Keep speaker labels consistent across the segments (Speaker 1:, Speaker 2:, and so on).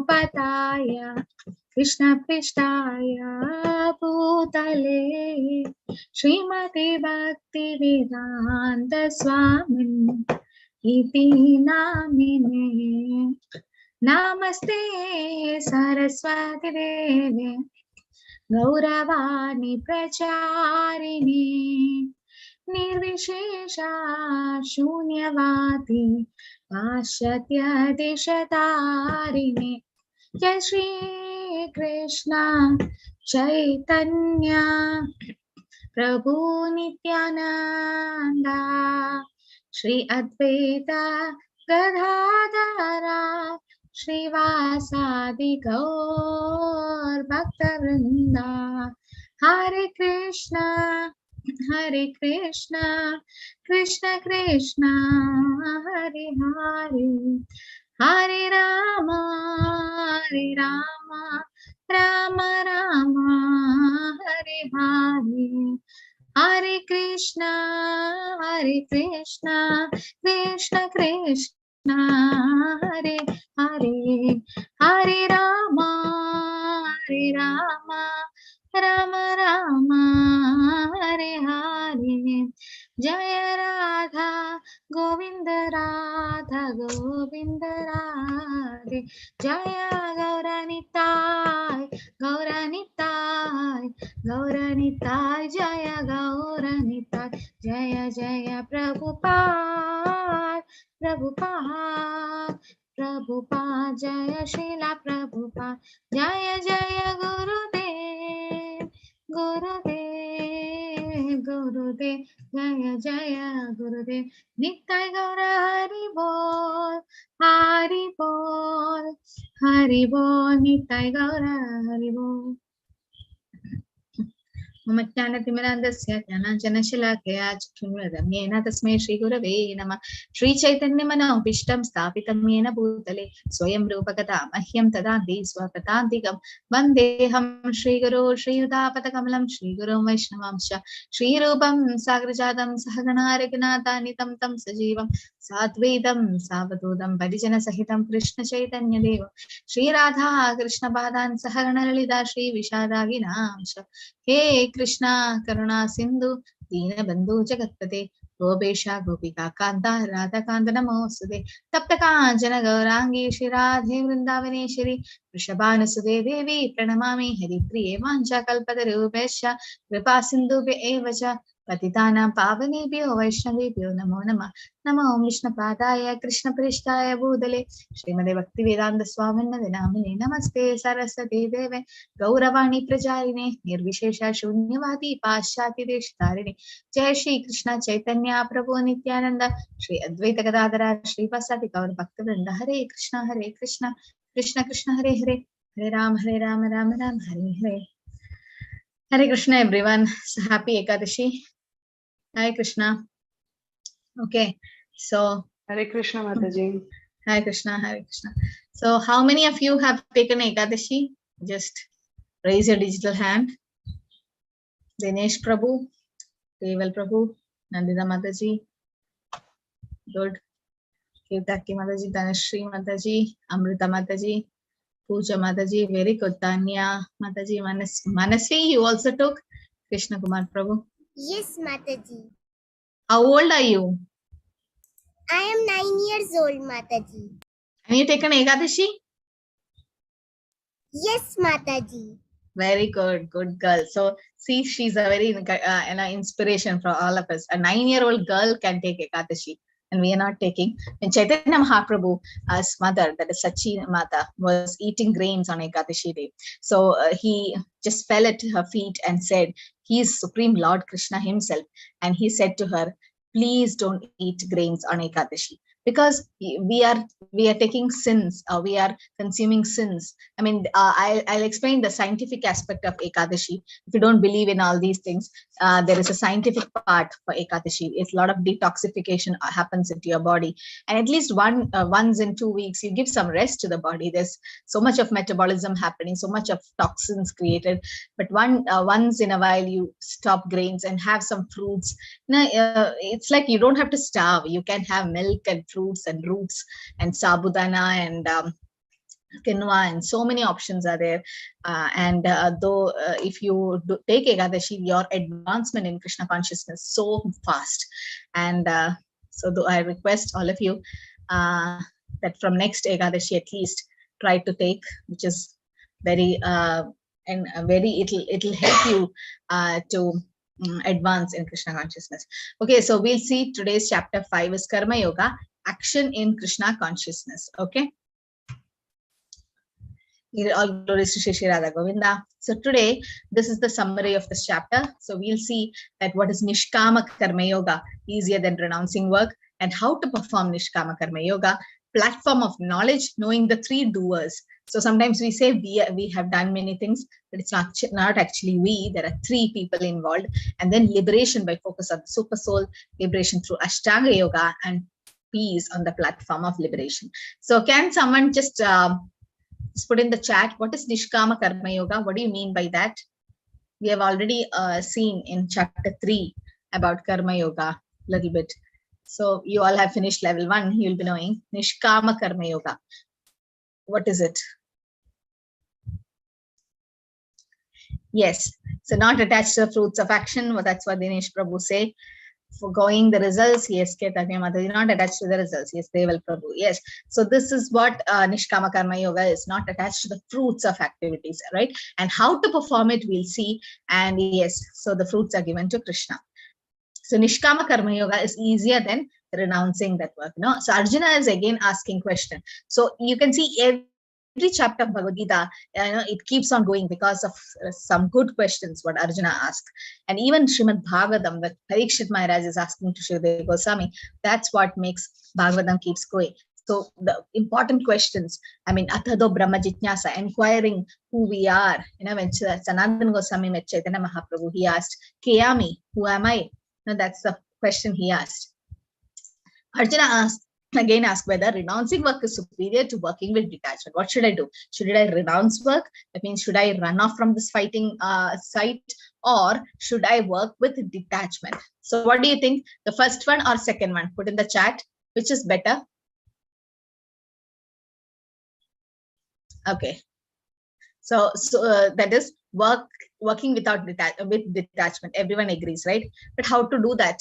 Speaker 1: Pataya Krishna Prishtaya Bhutale Srimati Bhakti Vedanta Swamin Iti Namine Namaste Saraswati Devi Gauravani Pracharini Nirvishesha Shunyavati Pashatya Deshatarini Jai Shri Krishna Chaitanya Prabhu Nityananda Shri Advaita Gadadhara Shrivasadi Gaur Bhaktavrinda Hare Krishna Krishna Krishna Hare Hare Hare Rama Rama Rama Hare Hare Hare Krishna Krishna Krishna Hare Hare Hare Rama Rama Rama Hare Hare Jaya Radha Govinda Radhe Jaya Gauranitai Jaya Gauranitai Jaya Jaya Prabhupada Jaya Srila Prabhupada Jaya Jaya Gurudev Jaya Jaya Gurudev Nitai Gaura Hari Bol Nitai Gaura Hari Bol मम ज्ञानतिमिरान्धस्य ज्ञानाञ्जनशलाकया चक्षुर्मिलितं येन तस्मै श्रीगुरवे नमः श्रीचैतन्यमनोभीष्टं स्थापितं येन भूतले स्वयं रूपकथा मह्यं ददाति स्वपदान्तिकं वन्देऽहं श्रीगुरो श्रीयुतापदकमलं श्रीगुरुं वैष्णवांश्च श्रीरूपं साग्रजातं सहगणा रघुनाथान्वितं तं सजीवं साद्वैतं सावधूतं परिजनसहितं कृष्णचैतन्यदेवं श्रीराधा कृष्णपादान् सहगणललिता श्रीविशाखान्वितांश्च हे कृष्णा करुणा सिंधु दीनबंधु जगत्पते गोपेशा गोपिका कांता राधा कांत नमोस्तुते तप्त कांचन गौरांगी श्री राधे वृंदावनेश्वरी वृषभानुसुते देवी प्रणमामि हरिप्रिये वाञ्छाकल्पतरूपेश्च कृपा सिन्धुभ्य एव च पतितानां पावनेभ्यो वैष्णवेभ्यो नमो नमः नमो विष्णुपादाय कृष्णप्रेष्ठाय भूतले श्रीमते भक्तिवेदान्त स्वामिन्नते नामिने नमस्ते सरस्वती देवे गौरवाणी प्रचारिणे निर्विशेष शून्यवादी पाश्चात्य देशतारिणे जय श्री कृष्ण चैतन्य प्रभु नित्यानंद श्री अद्वैत गदाधर श्रीवासादि गौर भक्तवृंद हरे Krishna Krishna Krishna Hare Hare Hare Ram Ram Ram Hare Hare Hare Krishna everyone. So happy Ekadashi. Hi Krishna. Okay. So
Speaker 2: Hare Krishna Mataji.
Speaker 1: Hare Krishna. So how many of you have taken Ekadashi? Just raise your digital hand. Dinesh Prabhu, Deval Prabhu, Nandita Mataji. Good. Kirtaki Mataji, Dhanashri Mataji, Amrita Mataji, Pooja Mataji, very good. Tanya Mataji, Manasvi, you also took. Krishna Kumar Prabhu.
Speaker 3: Yes, Mataji.
Speaker 1: How old are you?
Speaker 3: I am 9 years old, Mataji.
Speaker 1: Have you taken Ekadashi?
Speaker 3: Yes, Mataji.
Speaker 1: Very good, good girl. So see, she's a very inspiration for all of us. A 9-year-old girl can take Ekadashi. And we are not taking. When Chaitanya Mahaprabhu's mother, that is Sachi Mata, was eating grains on Ekadashi day. So he just fell at her feet and said, he is Supreme Lord Krishna himself. And he said to her, please don't eat grains on Ekadashi. Because we are taking sins, we are consuming sins. I mean, I'll explain the scientific aspect of Ekadashi. If you don't believe in all these things, there is a scientific part for Ekadashi. It's a lot of detoxification happens into your body, and at least once in 2 weeks, you give some rest to the body. There's so much of metabolism happening, so much of toxins created. But once in a while, you stop grains and have some fruits. It's like you don't have to starve. You can have milk and fruits and roots and sabudana and quinoa, and so many options are there. Though if you take Ekadashi, your advancement in Krishna consciousness so fast. And so though I request all of you that from next Ekadashi at least try to take, which is very it'll help you to advance in Krishna consciousness. Okay, so we'll see today's chapter 5 is Karma Yoga, action in Krishna consciousness. Okay. All glories to Shri Shri Radha Govinda. So today, this is the summary of this chapter. So we'll see that what is Nishkama Karma Yoga, easier than renouncing work, and how to perform Nishkama Karma Yoga, platform of knowledge, knowing the 3 doers. So sometimes we say we have done many things, but it's not actually we. There are 3 people involved. And then liberation by focus on the super soul, liberation through Ashtanga Yoga, and peace on the platform of liberation. So can someone just put in the chat, what is Nishkama Karma Yoga? What do you mean by that? We have already seen in chapter 3 about Karma Yoga a little bit. So you all have finished level 1, you'll be knowing Nishkama Karma Yoga. What is it? Yes, so not attached to the fruits of action. Well, that's what Dinesh Prabhu say. Foregoing the results, yes, Ketanya Mataji, not attached to the results, yes, Deval Prabhu, yes. So this is what Nishkama Karma Yoga is, not attached to the fruits of activities, right? And how to perform it, we'll see. And yes, so the fruits are given to Krishna. So Nishkama Karma Yoga is easier than renouncing that work. No? So Arjuna is again asking question. So you can see every chapter of Bhagavad Gita, it keeps on going because of some good questions what Arjuna asked. And even Srimad Bhagavatam, that Parikshit Maharaj is asking to Shrideva Goswami, that's what makes Bhagavatam keeps going. So the important questions, I mean, Athado Brahma Jitnyasa, inquiring who we are. When Sanatana Goswami met Chaitanya Mahaprabhu, he asked, Kayami, who am I? That's the question he asked. Arjuna again asked whether renouncing work is superior to working with detachment. What should I do? Should I renounce work? That means, should I run off from this fighting site, or should I work with detachment? So what do you think? The first one or second one? Put in the chat. Which is better? Okay. So that is working without detachment. Everyone agrees, right? But how to do that?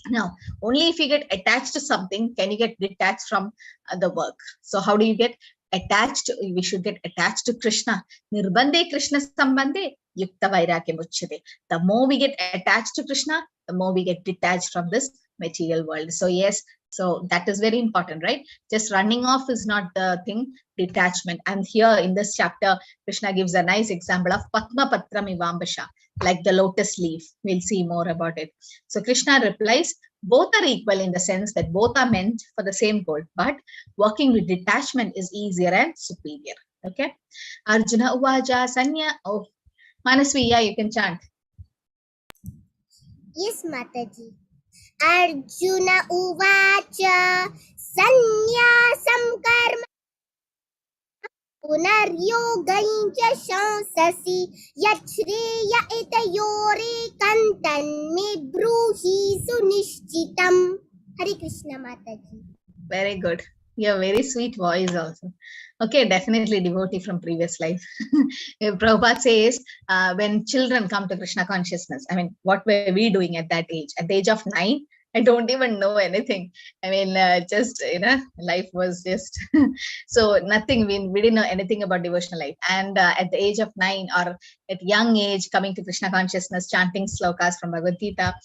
Speaker 1: Now, only if you get attached to something can you get detached from the work. So how do you get attached? We should get attached to Krishna. Nirbande Krishna sambande yukta vairagya muchyate. The more we get attached to Krishna, the more we get detached from this material world. So yes, so that is very important, right? Just running off is not the thing. Detachment. And here in this chapter, Krishna gives a nice example of Padma Patram Ivambasha, like the lotus leaf. We'll see more about it. So Krishna replies, both are equal in the sense that both are meant for the same goal, but working with detachment is easier and superior. Okay. Arjuna Uvaja Sanya. Oh, Manasvi, yeah, you can chant.
Speaker 3: Yes, Mataji. Arjuna Uvacha Sanyasam Karma Punaryogaincha Shansasi Yachreya Itayore Kantan Me Bruhi Sunishchitam. Hare Krishna, Mataji.
Speaker 1: Very good. You have very sweet voice also. Okay, definitely devotee from previous life. Prabhupada says, when children come to Krishna consciousness, I mean, what were we doing at that age? At the age of 9, I don't even know anything. I mean, life was just, so nothing, we didn't know anything about devotional life. And at the age of 9 or at young age, coming to Krishna consciousness, chanting slokas from Bhagavad Gita,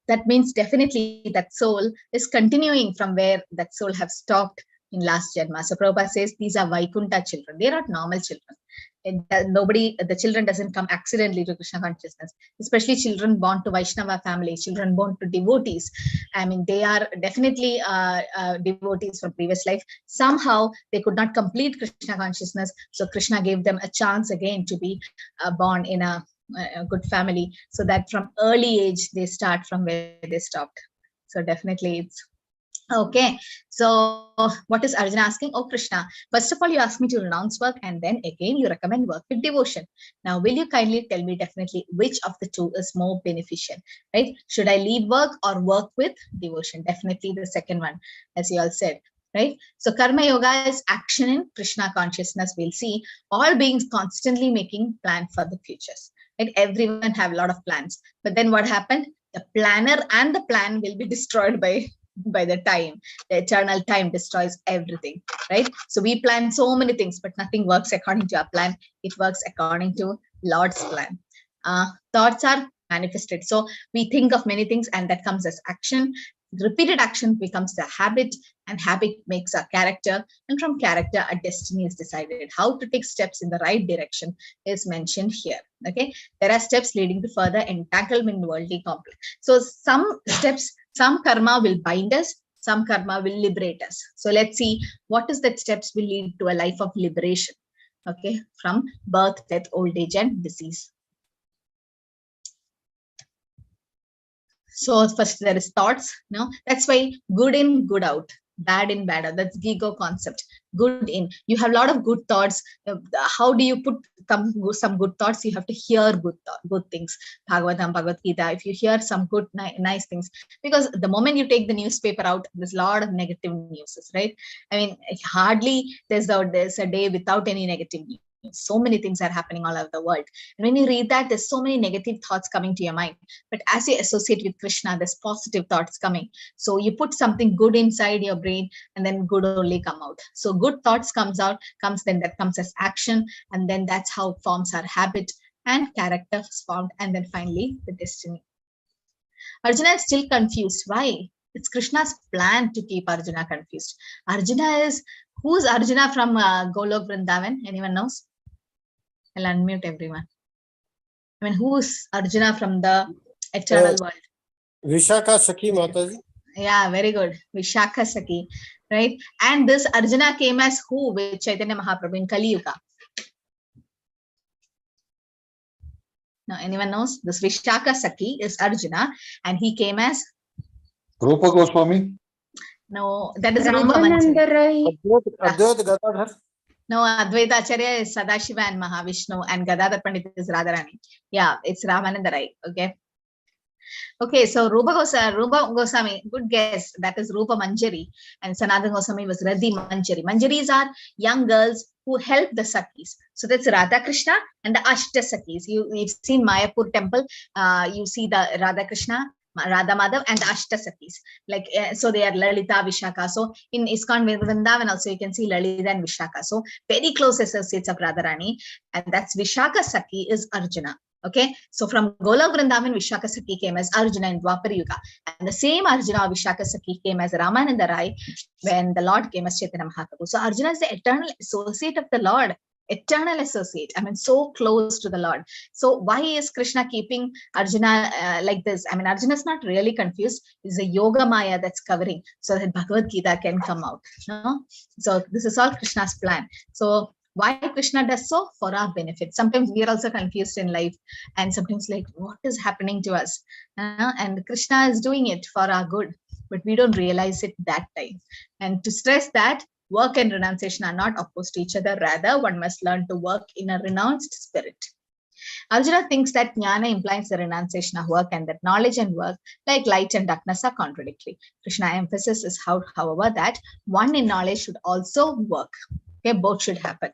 Speaker 1: that means definitely that soul is continuing from where that soul have stopped in last Janma. So Prabhupada says these are Vaikuntha children. They are not normal children. The children doesn't come accidentally to Krishna consciousness, especially children born to Vaishnava family, children born to devotees. I mean, they are definitely devotees from previous life. Somehow they could not complete Krishna consciousness. So Krishna gave them a chance again to be born in a good family, so that from early age they start from where they stopped. So definitely it's okay. So what is Arjuna asking? Oh Krishna, first of all you ask me to renounce work, and then again you recommend work with devotion. Now will you kindly tell me definitely which of the two is more beneficial, right? Should I leave work or work with devotion? Definitely the second one, as you all said. right? So karma yoga is action in Krishna consciousness. We'll see all beings constantly making plan for the futures, right? Everyone have a lot of plans, but then what happened? The planner and the plan will be destroyed by the time. The eternal time destroys everything, right? So we plan so many things, but nothing works according to our plan. It works according to Lord's plan. Thoughts are manifested. So we think of many things, and that comes as action. Repeated action becomes the habit, and habit makes a character, and from character a destiny is decided. How to take steps in the right direction is mentioned here. Okay, there are steps leading to further entanglement in worldly complex. So some steps, some karma will bind us, some karma will liberate us. So let's see what is that steps will lead to a life of liberation, okay, from birth, death, old age, and disease. So first there is thoughts. No, that's why good in, good out, bad in, bad out. That's Gigo concept. Good in, you have a lot of good thoughts. How do you put some good thoughts? You have to hear good things. Bhagavatam, Bhagavad Gita. If you hear some good nice things, because the moment you take the newspaper out, there's a lot of negative news, right? I mean, hardly there's a day without any negative news. So many things are happening all over the world, and when you read that, there's so many negative thoughts coming to your mind. But as you associate with Krishna, there's positive thoughts coming. So you put something good inside your brain, and then good only come out. So good thoughts comes then that comes as action, and then that's how it forms our habit, and character is formed, and then finally the destiny. Arjuna is still confused. Why? It's Krishna's plan to keep Arjuna confused. Who's Arjuna from Golok Vrindavan? Anyone knows? I'll unmute everyone. I mean, who's Arjuna from the eternal world?
Speaker 4: Vishaka Sakhi Mataji.
Speaker 1: Yeah, very good. Vishaka Sakhi, right? And this Arjuna came as who with Chaitanya Mahaprabhu in Kali Yuga? No, anyone knows? This Vishaka Sakhi is Arjuna, and he came as
Speaker 5: Rupa Goswami.
Speaker 1: No, that is Rupa Manjari.
Speaker 4: Advaita Gadadhar.
Speaker 1: No, Advaita Acharya is Sadashiva and Mahavishnu, and Gadadhar Pandit is Radharani. Yeah, it's Ramananda Rai. Okay, so Rupa Goswami, good guess. That is Rupa Manjari, and Sanatana Goswami was Radhi Manjari. Manjaris are young girls who help the Sakhis. So that's Radha Krishna and the Ashta Sakhis. You've seen Mayapur temple. You see the Radha Krishna, Radha Madhav, and the Ashta Sakhis. So they are Lalita, Vishaka. So in ISKCON Vrindavan also you can see Lalita and Vishaka. So very close associates of Radharani, and that's Vishaka Sakhi is Arjuna. Okay, so from Golok Vrindavan, Vishaka Sakhi came as Arjuna in Dwapar Yuga, and the same Arjuna, Vishaka Sakhi, came as Ramananda Rai when the Lord came as Chaitanya Mahaprabhu. So Arjuna is the eternal associate of the Lord. Eternal associate, I mean, so close to the Lord. So why is Krishna keeping Arjuna like this? I mean, Arjuna is not really confused. It's a yoga maya that's covering so that Bhagavad Gita can come out. No? So this is all Krishna's plan. So why Krishna does so? For our benefit. Sometimes we are also confused in life, and sometimes like, what is happening to us? And Krishna is doing it for our good, but we don't realize it that time. And to stress that, work and renunciation are not opposed to each other. Rather, one must learn to work in a renounced spirit. Arjuna thinks that jnana implies the renunciation of work, and that knowledge and work, like light and darkness, are contradictory. Krishna emphasis is however, that one in knowledge should also work. Okay, both should happen.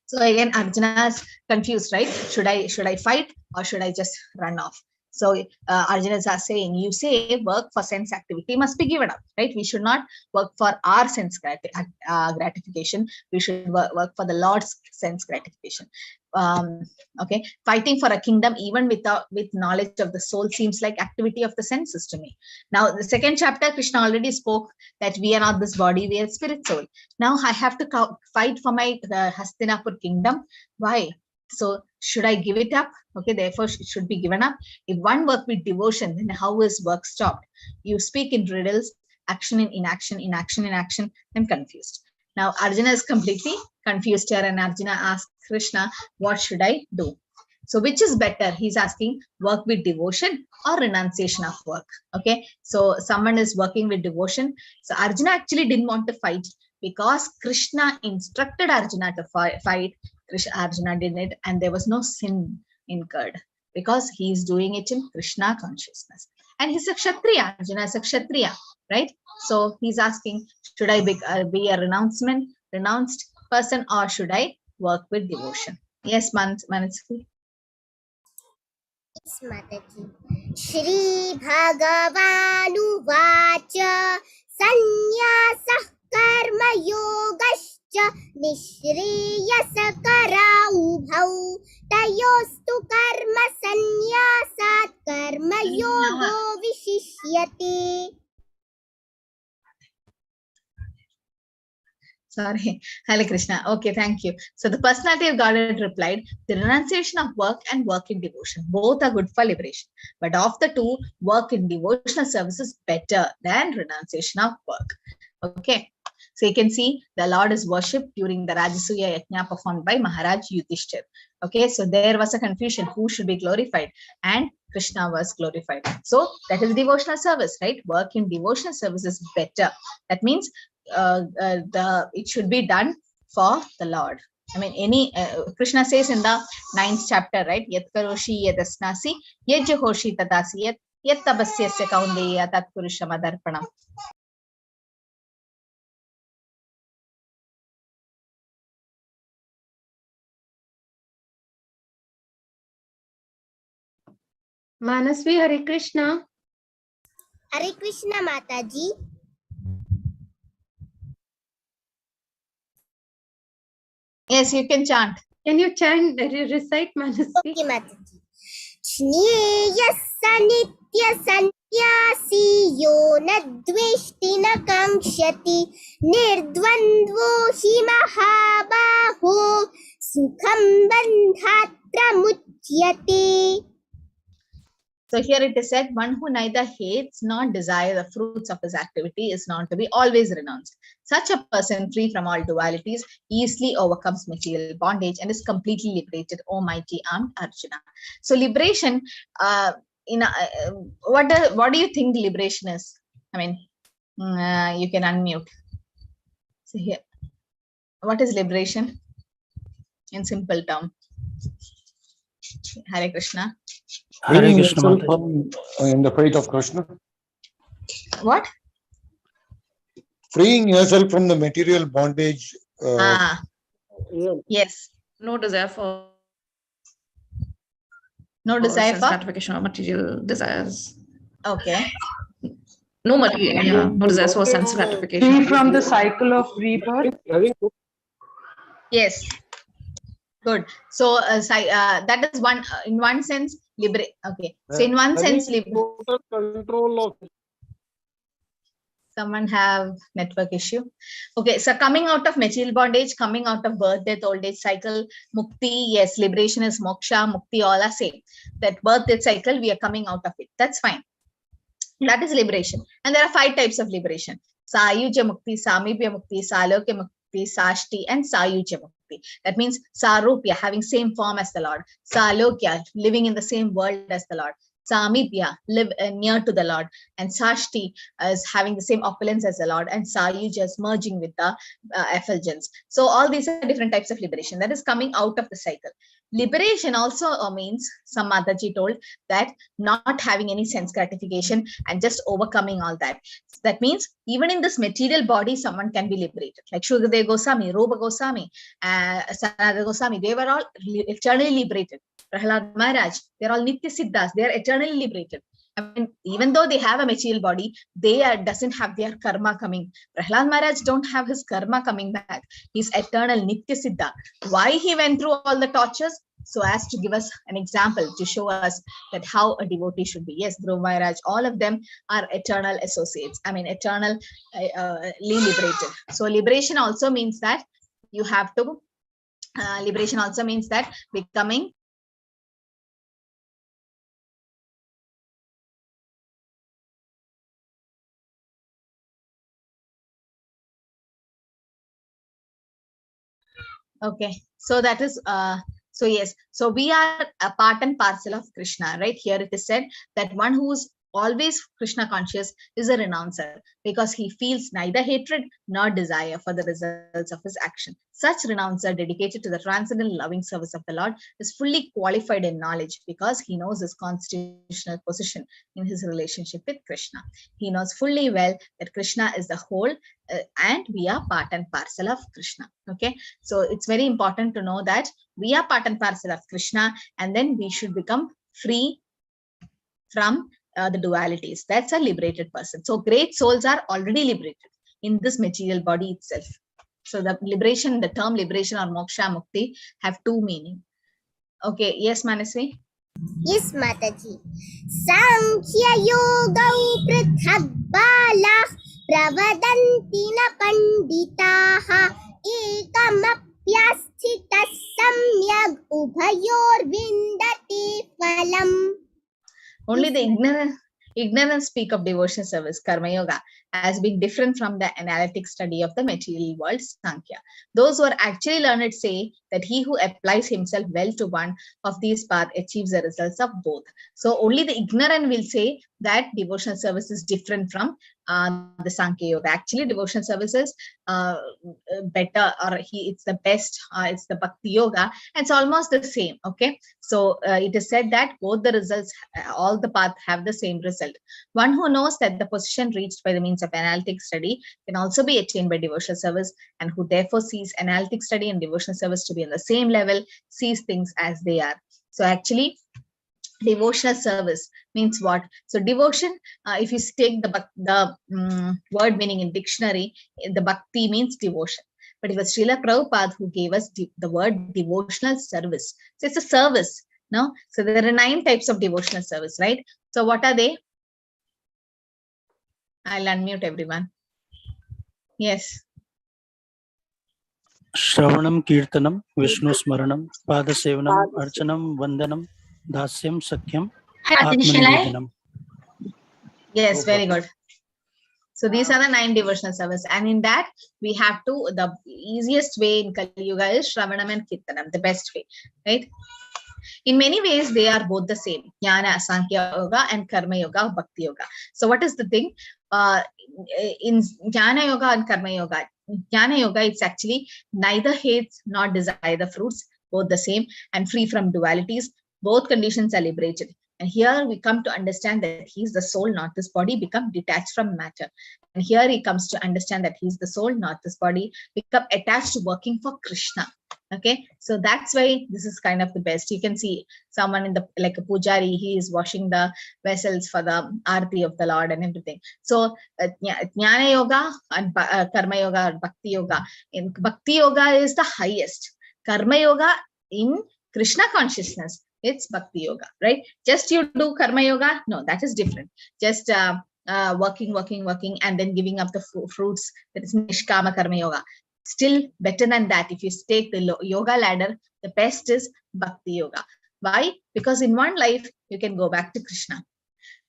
Speaker 1: So again, Arjuna is confused, right? Should I fight or should I just run off? So Arjunas are saying, you say work for sense activity must be given up, right? We should not work for our sense gratification. We should work for the Lord's sense gratification. Okay, fighting for a kingdom even with knowledge of the soul seems like activity of the senses to me. Now, the second chapter, Krishna already spoke that we are not this body, we are spirit soul. Now I have to fight for my Hastinapur kingdom. Why? So should I give it up? Okay, therefore it should be given up. If one work with devotion, then how is work stopped? You speak in riddles, action in inaction, inaction in action, and confused. Now Arjuna is completely confused here, and Arjuna asks Krishna, what should I do? So which is better? He's asking, work with devotion or renunciation of work. Okay, so someone is working with devotion. So Arjuna actually didn't want to fight because Krishna instructed Arjuna to fight. Arjuna did it, and there was no sin incurred because he is doing it in Krishna consciousness. And he's a Kshatriya. Arjuna is a Kshatriya. right? So he's asking, should I be a renounced person, or should I work with devotion? Yes, Manasvi.
Speaker 3: Yes, Mataji. Shri Bhagavanuvacha Sannyasah Karma Yogascha Nishriyasakara Ubhau Tayostu Karma Sannyasat Karma Yogo Vishishyate.
Speaker 1: Sorry, Hare Krishna. Okay, thank you. So the personality of Godhead replied, the renunciation of work and work in devotion, both are good for liberation. But of the two, work in devotional service is better than renunciation of work. Okay. So you can see the Lord is worshipped during the Rajasuya Yajna performed by Maharaj Yudhishthir. Okay, so there was a confusion who should be glorified, and Krishna was glorified. So that is devotional service, right? Work in devotional service is better. That means it should be done for the Lord. I mean, Krishna says in the 9th chapter, right? Yat karoshi yadasnasi yajhoshi tadasi yat tabasyasya kaundeya tat purushamadharpanam.
Speaker 2: Manasvi, Hare Krishna.
Speaker 3: Hare Krishna Mataji.
Speaker 1: Yes, you can chant.
Speaker 2: Can you recite Manasvi?
Speaker 3: Okay, Mataji. Jneyassa nitya sannyasi yo nadveshti na kankshati nirdvandvo hi mahabaho sukham bandhatra muchyate.
Speaker 1: So here it is said, one who neither hates nor desires the fruits of his activity is known to be always renounced. Such a person, free from all dualities, easily overcomes material bondage and is completely liberated, O mighty armed Arjuna. So liberation, what do you think liberation is? I mean, you can unmute. So here, what is liberation in simple term? Hare Krishna.
Speaker 5: Freeing yourself from in the faith of Krishna.
Speaker 1: What?
Speaker 5: Freeing yourself from the material bondage.
Speaker 1: Yes.
Speaker 6: No desire for
Speaker 1: sense
Speaker 6: gratification or material desires.
Speaker 1: Okay.
Speaker 6: No material, no desires for sense gratification.
Speaker 2: Free from the cycle of rebirth.
Speaker 1: Yes. Good. So that is one in one sense liberate. Okay. So in one sense,
Speaker 4: total control of.
Speaker 1: Someone have network issue. Okay. So coming out of material bondage, coming out of birth, death, old age cycle, mukti. Yes, liberation is moksha, mukti. All are same. That birth, death cycle, we are coming out of it. That's fine. That is liberation. And there are 5 types of liberation: Sayuja mukti, Samibhya mukti, Salokya mukti, Sashti, and Sayuja mukti. That means Sarupya, having same form as the Lord; Salokya, living in the same world as the Lord; Samibhya, live near to the Lord; and Sashti is having the same opulence as the Lord; and Sayuja is merging with the effulgence. So all these are different types of liberation. That is coming out of the cycle. Liberation also means, some Mataji told, that not having any sense gratification and just overcoming all that. That means even in this material body, someone can be liberated. Like Shukadeva Goswami, Rupa Goswami, Sanatana Goswami, they were all eternally liberated. Prahlad Maharaj, they're all Nitya Siddhas, they're eternally liberated. I mean, even though they have a material body, they doesn't have their karma coming. Prahlad Maharaj don't have his karma coming back. He's eternal Nitya Siddha. Why he went through all the tortures? So as to give us an example, to show us that how a devotee should be. Yes, Dhruva Maharaj, all of them are eternal associates. I mean, eternally liberated. So liberation also means that you have to, liberation also means that becoming okay. So that is so yes, so we are a part and parcel of Krishna, right? Here it is said that one who is always Krishna conscious, is a renouncer because he feels neither hatred nor desire for the results of his action. Such renouncer dedicated to the transcendental loving service of the Lord is fully qualified in knowledge because he knows his constitutional position in his relationship with Krishna. He knows fully well that Krishna is the whole and we are part and parcel of Krishna. Okay, so it's very important to know that we are part and parcel of Krishna, and then we should become free from the dualities. That's a liberated person. So great souls are already liberated in this material body itself. So the liberation, the term liberation or moksha, mukti have two meaning. Okay, yes, Manasvi?
Speaker 3: Yes, Mataji. Sankhya Yoga Prithak Bala Pravadanti na Panditaha Ekamapyasthita Samyag Ubhayor Vindati Phalam.
Speaker 1: Only the ignorance speak of devotion service, karma yoga, as being different from the analytic study of the material world, Sankhya. Those who are actually learned say that he who applies himself well to one of these paths achieves the results of both. So only the ignorant will say that devotional service is different from the Sankhya yoga. Actually, devotional service is better, or it's the best, it's the Bhakti yoga, and it's almost the same. Okay, so it is said that both the results, all the paths have the same result. One who knows that the position reached by the means of analytic study can also be attained by devotional service, and who therefore sees analytic study and devotional service to be on the same level, sees things as they are. So actually, devotional service means what? So devotion, if you take the word meaning in dictionary, the Bhakti means devotion. But it was Srila Prabhupada who gave us the word devotional service. So it's a service, no? So there are 9 types of devotional service, right? So what are they? I'll unmute everyone. Yes.
Speaker 7: Shravanam Kirtanam, Vishnu Smaranam, Padasevanam, Archanam, Vandanam, Dasyam, Sakyam, Atmanivedanam.
Speaker 1: Yes, very good. So these are the 9 devotional service, and in that we have to, the easiest way in Kali Yuga is Shravanam and Kirtanam, the best way, right? In many ways, they are both the same. Jnana, Sankhya Yoga and Karma Yoga, Bhakti Yoga. So what is the thing? In Jnana Yoga and Karma Yoga, Jnana Yoga, it's actually neither hates nor desire the fruits, both the same, and free from dualities. Both conditions are liberated. And here we come to understand that he is the soul, not this body, become detached from matter. And here he comes to understand that he is the soul, not this body, become attached to working for Krishna. Okay, so that's why this is kind of the best. You can see someone in the, like a pujari, he is washing the vessels for the arati of the Lord and everything. So Jnana Yoga and Karma Yoga and Bhakti Yoga. In Bhakti Yoga is the highest. Karma Yoga in Krishna consciousness, it's Bhakti Yoga, right? Just you do Karma Yoga, no, that is different. Just working, and then giving up the fruits, that is Nishkama Karma Yoga. Still better than that, if you take the yoga ladder, the best is Bhakti Yoga. Why? Because in one life, you can go back to Krishna.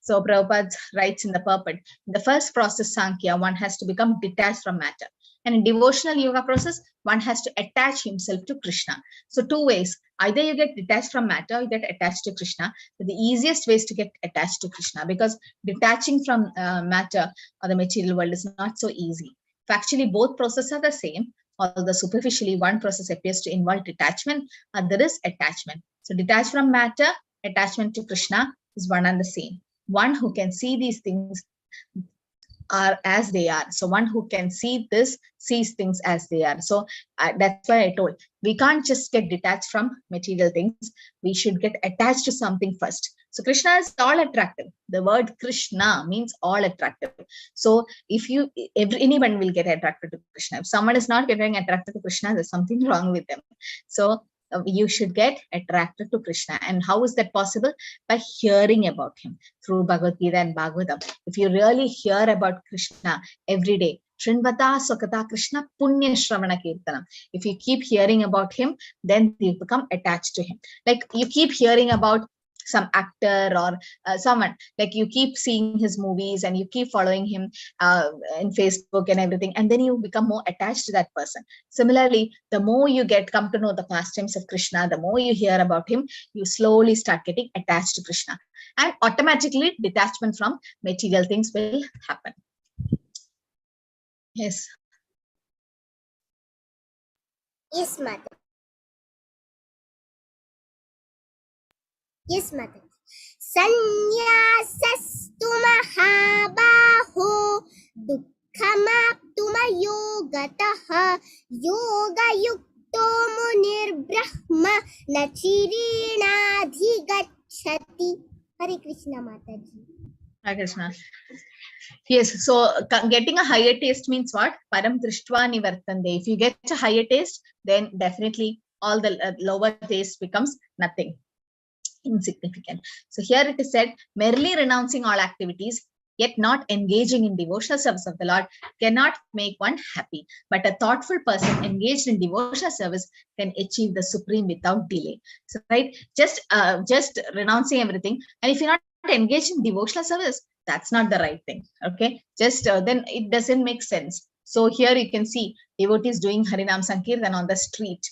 Speaker 1: So Prabhupada writes in the purport, in the first process, Sankhya, one has to become detached from matter. And in devotional yoga process, one has to attach himself to Krishna. So 2 ways, either you get detached from matter, or you get attached to Krishna. But the easiest way is to get attached to Krishna, because detaching from matter or the material world is not so easy. Actually, both processes are the same, although superficially one process appears to involve detachment, other is attachment. So detached from matter, attachment to Krishna is one and the same. One who can see these things are as they are. So one who can see this sees things as they are. So that's why I told, we can't just get detached from material things. We should get attached to something first. So Krishna is all attractive. The word Krishna means all attractive. So if anyone will get attracted to Krishna. If someone is not getting attracted to Krishna, there's something wrong with them. So you should get attracted to Krishna. And how is that possible? By hearing about him through Bhagavad Gita and Bhagavatam. If you really hear about Krishna every day, Shrinvata Swakata Krishna Punya Shravana Kirtanam. If you keep hearing about him, then you become attached to him. Like you keep hearing about some actor or someone, like you keep seeing his movies and you keep following him in Facebook and everything, and then you become more attached to that person. Similarly, the more you come to know the pastimes of Krishna, the more you hear about him, you slowly start getting attached to Krishna, and automatically detachment from material things will happen. Yes.
Speaker 3: Yes, Mother. Yes, Mother. Sanyasastu mahabaho dukkhamaptuma yogataha yoga yukto munir brahma nachirinadhigacchati. Hare Krishna, Mataji.
Speaker 1: Hare Krishna. Yes, so getting a higher taste means what? Param drishtva nivartande. If you get a higher taste, then definitely all the lower taste becomes nothing, insignificant. So here it is said, merely renouncing all activities, yet not engaging in devotional service of the Lord cannot make one happy. But a thoughtful person engaged in devotional service can achieve the supreme without delay. So, right, just renouncing everything, and if you're not engaged in devotional service, that's not the right thing. Okay, just then it doesn't make sense. So here you can see devotees doing Harinam Sankirtan on the streets.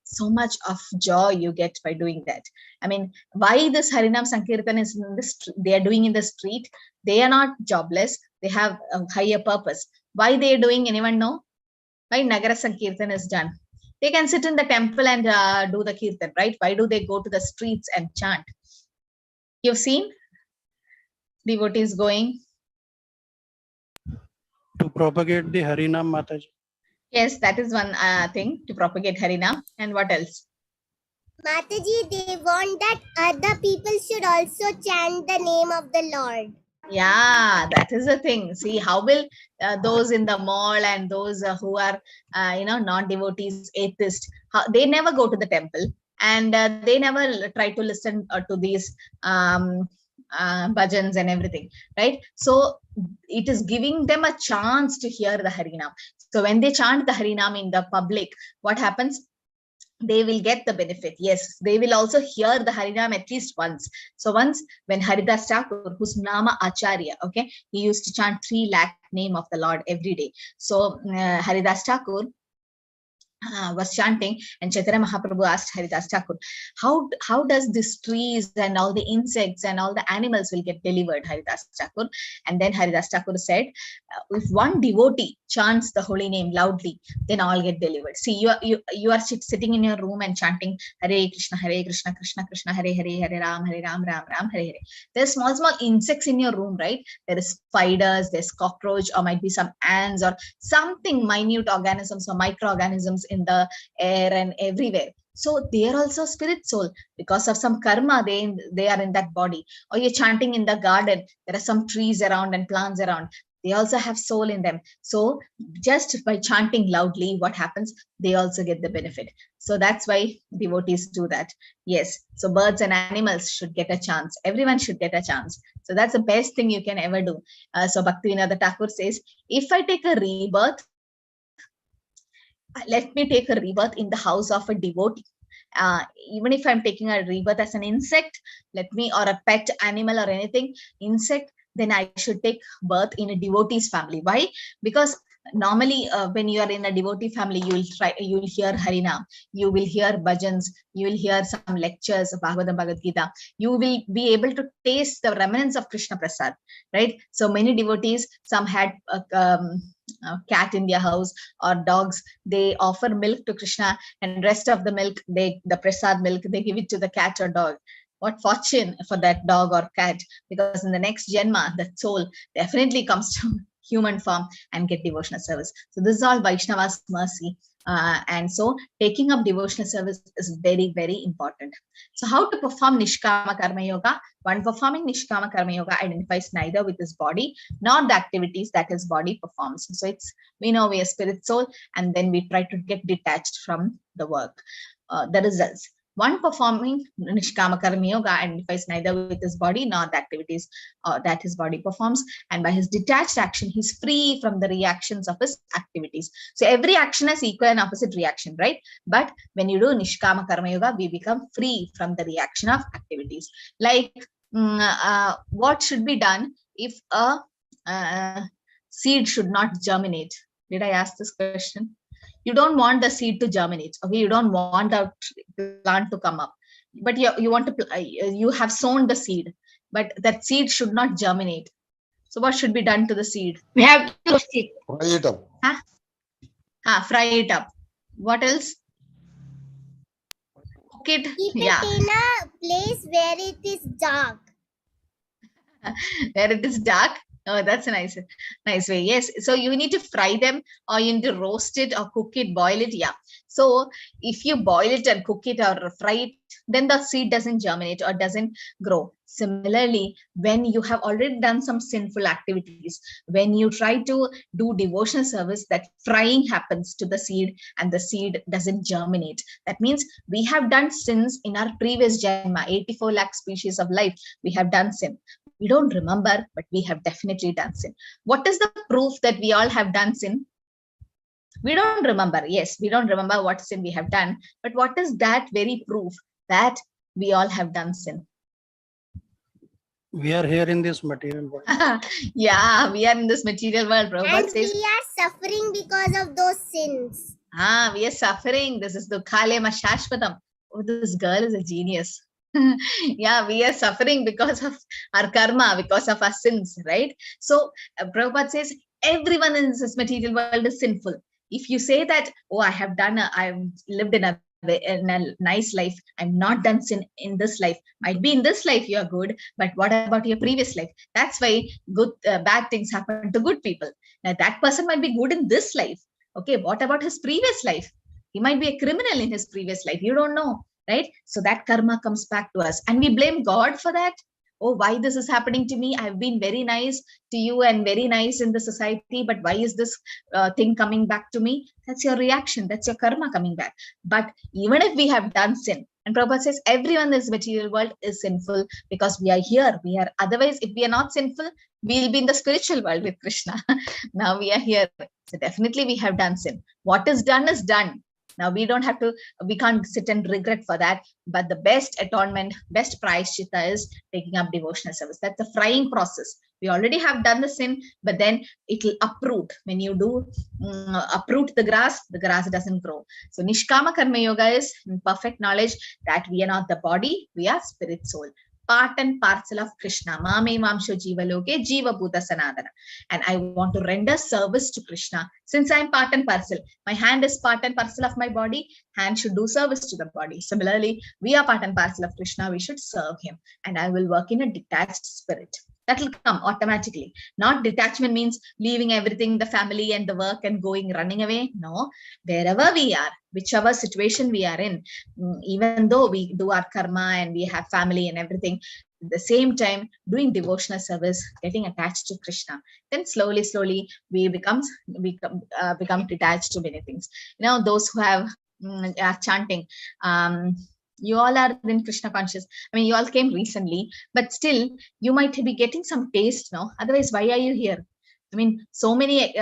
Speaker 1: So much of joy you get by doing that. I mean, why this Harinam Sankirtan is in they are doing in the street? They are not jobless. They have a higher purpose. Why they are doing? Anyone know? Why Nagara Sankirtan is done? They can sit in the temple and do the kirtan, right? Why do they go to the streets and chant? You've seen devotees going
Speaker 7: To propagate the Harinam, Mataji.
Speaker 1: Yes, that is one thing, to propagate Harinam. And what else?
Speaker 3: Mataji, they want that other people should also chant the name of the Lord.
Speaker 1: Yeah, that is the thing. See, how will those in the mall and those who are, non-devotees, atheists, they never go to the temple, and they never try to listen to these bhajans and everything, right? So it is giving them a chance to hear the Harinam. So when they chant the Harinam in the public, what happens? They will get the benefit. Yes, they will also hear the Harinam at least once. So once when Haridas Thakur, who's Nama Acharya, okay, he used to chant 3 lakh name of the Lord every day. So Haridas Thakur was chanting, and Chaitanya Mahaprabhu asked Haridas Thakur, how does these trees and all the insects and all the animals will get delivered, Haridas Thakur? And then Haridas Thakur said, if one devotee chants the holy name loudly, then all get delivered. See, you are sitting in your room and chanting Hare Krishna, Krishna Krishna, Hare Ram, Ram Ram, Hare Hare. There's small insects in your room, right? There is spiders, there's cockroach, or might be some ants or something, minute organisms or microorganisms in the air and everywhere. So they are also spirit soul. Because of some karma, they are in that body. Or you're chanting in the garden, there are some trees around and plants around. They also have soul in them. So just by chanting loudly, what happens? They also get the benefit. So that's why devotees do that. Yes. So birds and animals should get a chance. Everyone should get a chance. So that's the best thing you can ever do. So Bhaktivinoda Thakur says, if I take a rebirth, let me take a rebirth in the house of a devotee. Even if I'm taking a rebirth as an insect, let me, or a pet animal or anything, insect, then I should take birth in a devotee's family. Why? Because normally when you are in a devotee family, you will hear Harinam, you will hear bhajans, you will hear some lectures of Bhagavad and Bhagavad Gita. You will be able to taste the remnants of Krishna Prasad, right? So many devotees, some had a cat in their house or dogs. They offer milk to Krishna, and rest of the milk, the Prasad milk, they give it to the cat or dog. What fortune for that dog or cat, because in the next Janma, the soul definitely comes to human form and get devotional service. So this is all Vaishnava's mercy. And so taking up devotional service is very, very important. So how to perform Nishkama Karma Yoga? One performing Nishkama Karma Yoga identifies neither with his body nor the activities that his body performs. So it's, we know we are spirit soul, and then we try to get detached from the work. The results. One performing Nishkama Karma Yoga identifies neither with his body nor the activities that his body performs, and by his detached action, he's free from the reactions of his activities. So every action has equal and opposite reaction, right? But when you do Nishkama Karma Yoga, we become free from the reaction of activities. Like what should be done if a seed should not germinate? Did I ask this question? You don't want the seed to germinate. Okay, you don't want the plant to come up, but you want to you have sown the seed, but that seed should not germinate. So what should be done to the seed?
Speaker 2: We have to roast it.
Speaker 5: Fry it up.
Speaker 1: Fry it up. What else? Cook it.
Speaker 3: Keep it in a place where it is dark.
Speaker 1: Where it is dark. Oh, that's a nice way. Yes. So you need to fry them, or you need to roast it, or cook it, boil it. Yeah. So if you boil it and cook it or fry it, then the seed doesn't germinate or doesn't grow. Similarly, when you have already done some sinful activities, when you try to do devotional service, that frying happens to the seed and the seed doesn't germinate. That means we have done sins in our previous Janma, 84 lakh species of life. We have done sin. We don't remember, but we have definitely done sin. What is the proof that we all have done sin? We don't remember. Yes, we don't remember what sin we have done. But what is that very proof that we all have done sin?
Speaker 7: We are here in this material world.
Speaker 1: Yeah, we are in this material world. Prabhupada
Speaker 3: And
Speaker 1: says,
Speaker 3: we are suffering because of those sins.
Speaker 1: we are suffering. This is Dukhalema Shashvatam. Oh, this girl is a genius. Yeah, we are suffering because of our karma, because of our sins, right? So Prabhupada says everyone in this material world is sinful. If you say that, oh, I've lived in a nice life, I've not done sin in this life, might be in this life you are good, but what about your previous life? That's why bad things happen to good people. Now that person might be good in this life. Okay, what about his previous life? He might be a criminal in his previous life. You don't know. Right? So that karma comes back to us and we blame God for that. Oh, why this is happening to me? I've been very nice to you and very nice in the society, but why is this thing coming back to me? That's your reaction. That's your karma coming back. But even if we have done sin, and Prabhupada says everyone in this material world is sinful because we are here. Otherwise, if we are not sinful, we'll be in the spiritual world with Krishna. Now we are here. So definitely we have done sin. What is done is done. Now we can't sit and regret for that. But the best atonement, best prayashchitta is taking up devotional service. That's the frying process. We already have done the sin, but then it will uproot. When you do uproot the grass doesn't grow. So Nishkama Karma Yoga is perfect knowledge that we are not the body, we are spirit soul. Part and parcel of Krishna. Mame mamsho jiva loke jiva bhuta sanadana. And I want to render service to Krishna. Since I am part and parcel, my hand is part and parcel of my body, hand should do service to the body. Similarly, we are part and parcel of Krishna, we should serve him. And I will work in a detached spirit. That will come automatically. Not detachment means leaving everything, the family and the work and running away. No, wherever we are, whichever situation we are in, even though we do our karma and we have family and everything, at the same time doing devotional service, getting attached to Krishna, then slowly we become detached to many things. You know, those who have chanting, you all are in Krishna conscious. I mean, you all came recently, but still you might be getting some taste now. Otherwise, why are you here? I mean, so many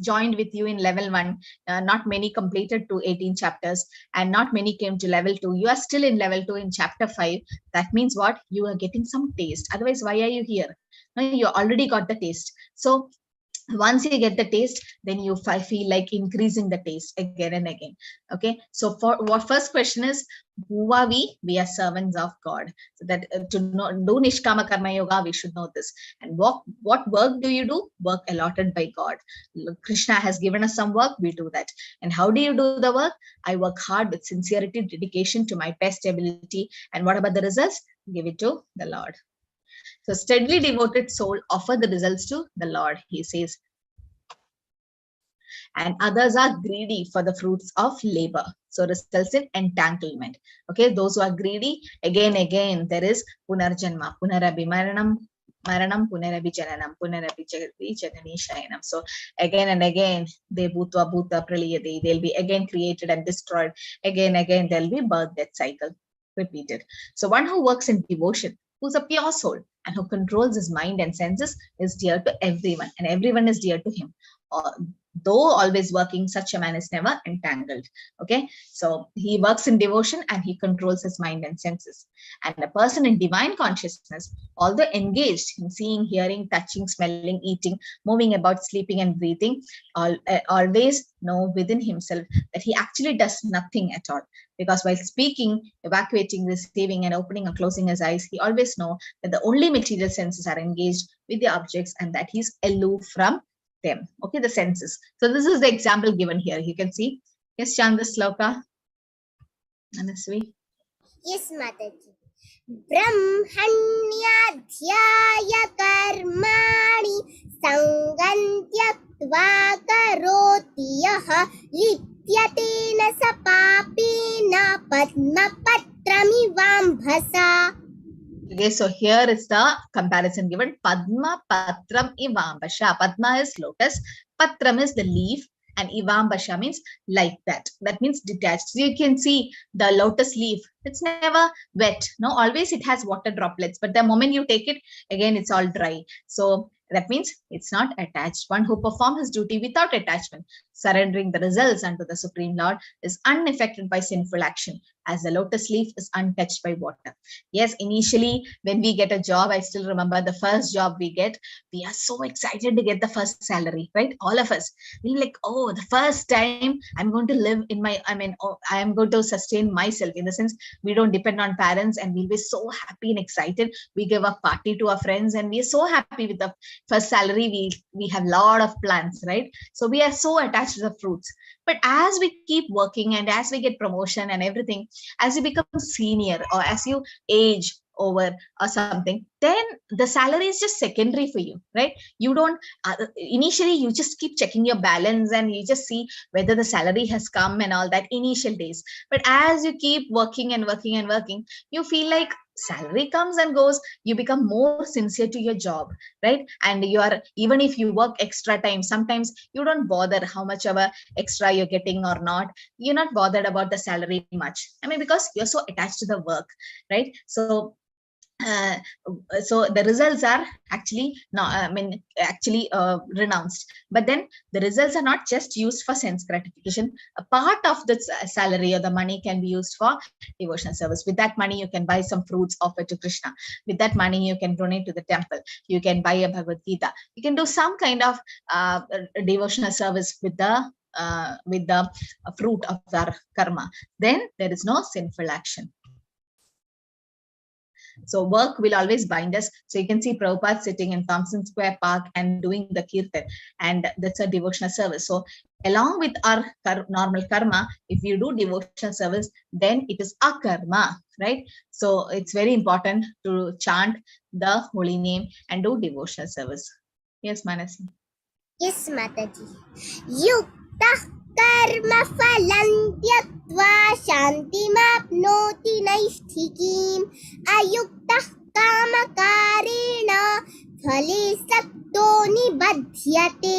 Speaker 1: joined with you in level 1, not many completed to 18 chapters, and not many came to level 2. You are still in level 2 in chapter 5. That means what? You are getting some taste. Otherwise, why are you here? No, you already got the taste. So once you get the taste, then you feel like increasing the taste again and again. Okay, so for what first question is, who are we? We are servants of God. So that to do Nishkama Karma Yoga, we should know this. And what work do you do? Work allotted by God. Krishna has given us some work, we do that. And how do you do the work? I work hard with sincerity, dedication to my best ability. And what about the results? Give it to the Lord. So steadily devoted soul offer the results to the Lord, he says. And others are greedy for the fruits of labor. So results in entanglement. Okay, those who are greedy, again, there is punarjanma, punarabi maranam, punarabi jananam, punarabi janani shayanam. So again and again, they bhutva bhuta praliyade, they'll be again created and destroyed. Again, there'll be birth, death cycle. repeated. So one who works in devotion, who's a pure soul and who controls his mind and senses, is dear to everyone, and everyone is dear to him. Though always working, such a man is never entangled. Okay, so he works in devotion and he controls his mind and senses. And a person in divine consciousness, although engaged in seeing, hearing, touching, smelling, eating, moving about, sleeping, and breathing, always know within himself that he actually does nothing at all. Because while speaking, evacuating, receiving, and opening or closing his eyes, he always knows that the only material senses are engaged with the objects and that he's aloof from them. Okay, the senses. So this is the example given here. You can see. Yes, chant the sloka. Manasvi.
Speaker 3: Yes, Mataji. Brahmanyadhyaya karmani sangantyatva karoti yaha lityatena sapapena padmapatramivambhasa.
Speaker 1: Okay, so here is the comparison given. Padma patram ivambasha. Padma is lotus, patram is the leaf, and ivambasha means like that. That means detached. So you can see the lotus leaf. It's never wet. No, always it has water droplets. But the moment you take it, again it's all dry. So that means it's not attached. One who performs his duty without attachment, surrendering the results unto the Supreme Lord, is unaffected by sinful action, as the lotus leaf is untouched by water. Yes, initially when we get a job, I still remember the first job we get, we are so excited to get the first salary, right? All of us, we're like, oh, the first time I'm going to live in my, I am going to sustain myself, in the sense we don't depend on parents, and we'll be so happy and excited. We give a party to our friends and we're so happy with the first salary. We have a lot of plans, right? So we are so attached to the fruits. But as we keep working and as we get promotion and everything, as you become senior or as you age over or something, then the salary is just secondary for you, right? You don't, initially you just keep checking your balance and you just see whether the salary has come and all that initial days. But as you keep working and working and working, you feel like salary comes and goes, you become more sincere to your job, right? And you are, even if you work extra time, sometimes you don't bother how much of a extra you're getting or not. You're not bothered about the salary much, because you're so attached to the work, right? So the results are actually not, renounced. But then the results are not just used for sense gratification. A part of the salary or the money can be used for devotional service. With that money, you can buy some fruits offered to Krishna. With that money, you can donate to the temple. You can buy a Bhagavad Gita. You can do some kind of devotional service with the fruit of their karma. Then there is no sinful action. So work will always bind us. So you can see Prabhupada sitting in Thompson Square Park and doing the kirtan, and that's a devotional service. So along with our normal karma, if you do devotional service, then it is a karma, right? So it's very important to chant the holy name and do devotional service. Yes, Manasi.
Speaker 3: Yes, Mataji. Yukta karma phalam tyakva shantimapnoti naishtikim ayukta kamakarena phale sakto nibadhyate.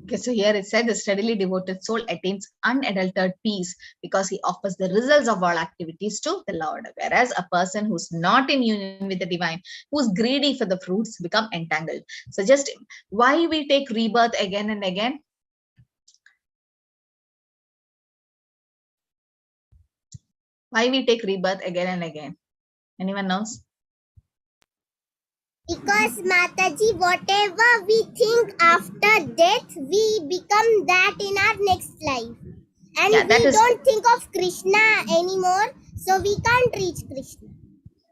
Speaker 1: Okay, so here it said the steadily devoted soul attains unadulterated peace because he offers the results of all activities to the Lord. Whereas a person who's not in union with the divine, who's greedy for the fruits, become entangled. So just why we take rebirth again and again? Why we take rebirth again and again? Anyone knows?
Speaker 3: Because Mataji, whatever we think after death, we become that in our next life. And
Speaker 1: Yeah,
Speaker 3: we don't think of Krishna anymore, so we can't reach Krishna.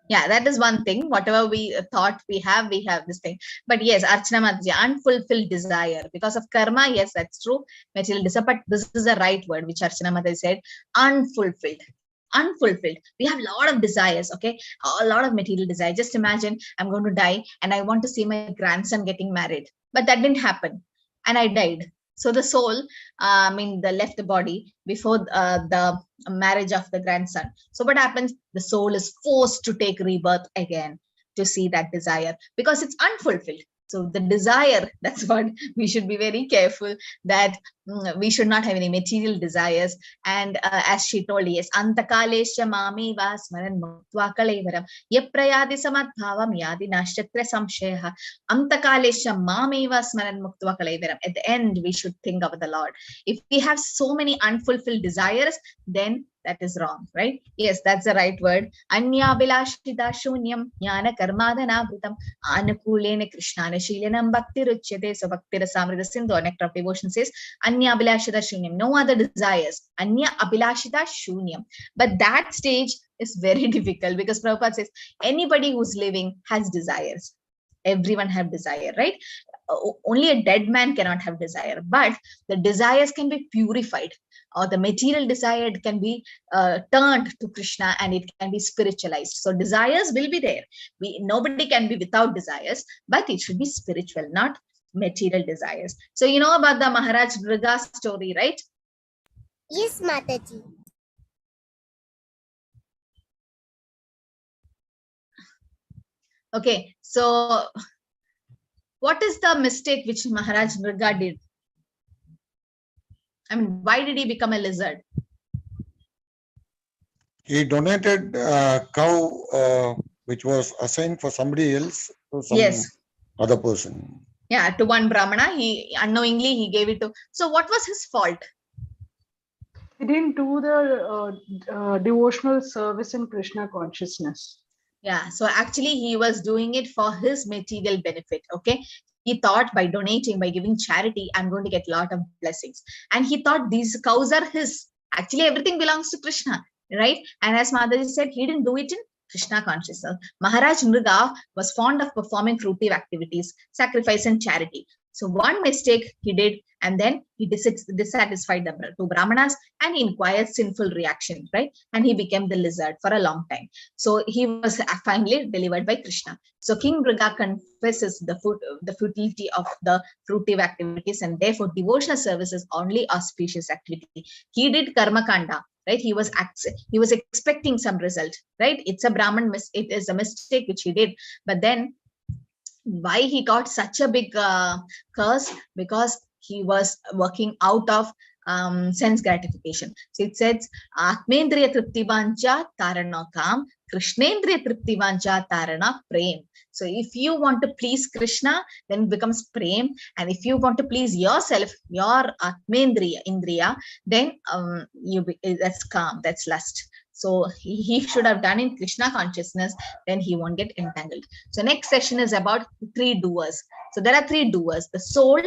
Speaker 1: Yeah, that is one thing. Whatever we thought we have this thing. But yes, Archana Mataji, unfulfilled desire. Because of karma, yes, that's true. Material desire, but this is the right word, which Archana Mataji said, unfulfilled. Unfulfilled. We have a lot of desires, okay? A lot of material desire. Just imagine I'm going to die and I want to see my grandson getting married. But that didn't happen. And I died. So the soul, left the body before the marriage of the grandson. So what happens? The soul is forced to take rebirth again to see that desire because it's unfulfilled. So the desire, that's what we should be very careful that we should not have any material desires. And as she told, yes, antakalesya mami va smaran muktva kalevaram yaprayadi samadbhavam yadi nashtatra samshayah antakalesya mami va smaran muktva kalevaram. At the end, we should think of the Lord. If we have so many unfulfilled desires, then that is wrong, right? Yes, that's the right word. Anya bilashida shunyam jnana karmadhanavritam anukulena krishnana shilanam bhakti ruchyate. So Bhakti Rasamrita Sindhu, Nectar of Devotion says, Anya abhilashita shunyam, no other desires. Anya abhilashita shunyam. But that stage is very difficult, because Prabhupada says anybody who's living has desires. Everyone have desire, right? Only a dead man cannot have desire, but the desires can be purified, or the material desire can be turned to Krishna, and it can be spiritualized. So desires will be there. Nobody can be without desires, but it should be spiritual, not material desires. So you know about the Maharaj Nriga story, right?
Speaker 3: Yes, Mataji.
Speaker 1: Okay, so what is the mistake which Maharaj Nriga did? I mean, why did he become a lizard?
Speaker 5: He donated a cow which was assigned for somebody else to some
Speaker 1: Yes.
Speaker 5: other person.
Speaker 1: Yeah, to one Brahmana, he unknowingly he gave it to. So what was his fault?
Speaker 2: He didn't do the devotional service in Krishna consciousness.
Speaker 1: Yeah, so actually he was doing it for his material benefit. Okay, he thought by donating, by giving charity, I'm going to get a lot of blessings. And he thought these cows are his. Actually, everything belongs to Krishna, right? And as Mataji said, he didn't do it in Krishna consciousness. Maharaj Nriga was fond of performing fruitive activities, sacrifice and charity. So one mistake he did, and then he dissatisfied the two Brahmanas, and he inquired sinful reaction, right? And he became the lizard for a long time. So he was finally delivered by Krishna. So King Nriga confesses the futility of the fruitive activities, and therefore devotional service is only auspicious activity. He did karma kanda, right? He was expecting some result, right? It's a Brahman it is a mistake which he did, but then why he got such a big curse? Because he was working out of sense gratification. So it says Atmendriya Tripti Vancha Tarana Kam, Krishnendriya Tripti Vancha Tarana Prem. So if you want to please Krishna, then it becomes Prem. And if you want to please yourself, your Atmendriya Indriya, then that's Kam, that's lust. So he should have done in Krishna consciousness, then he won't get entangled. So next session is about three doers. So there are three doers. The soul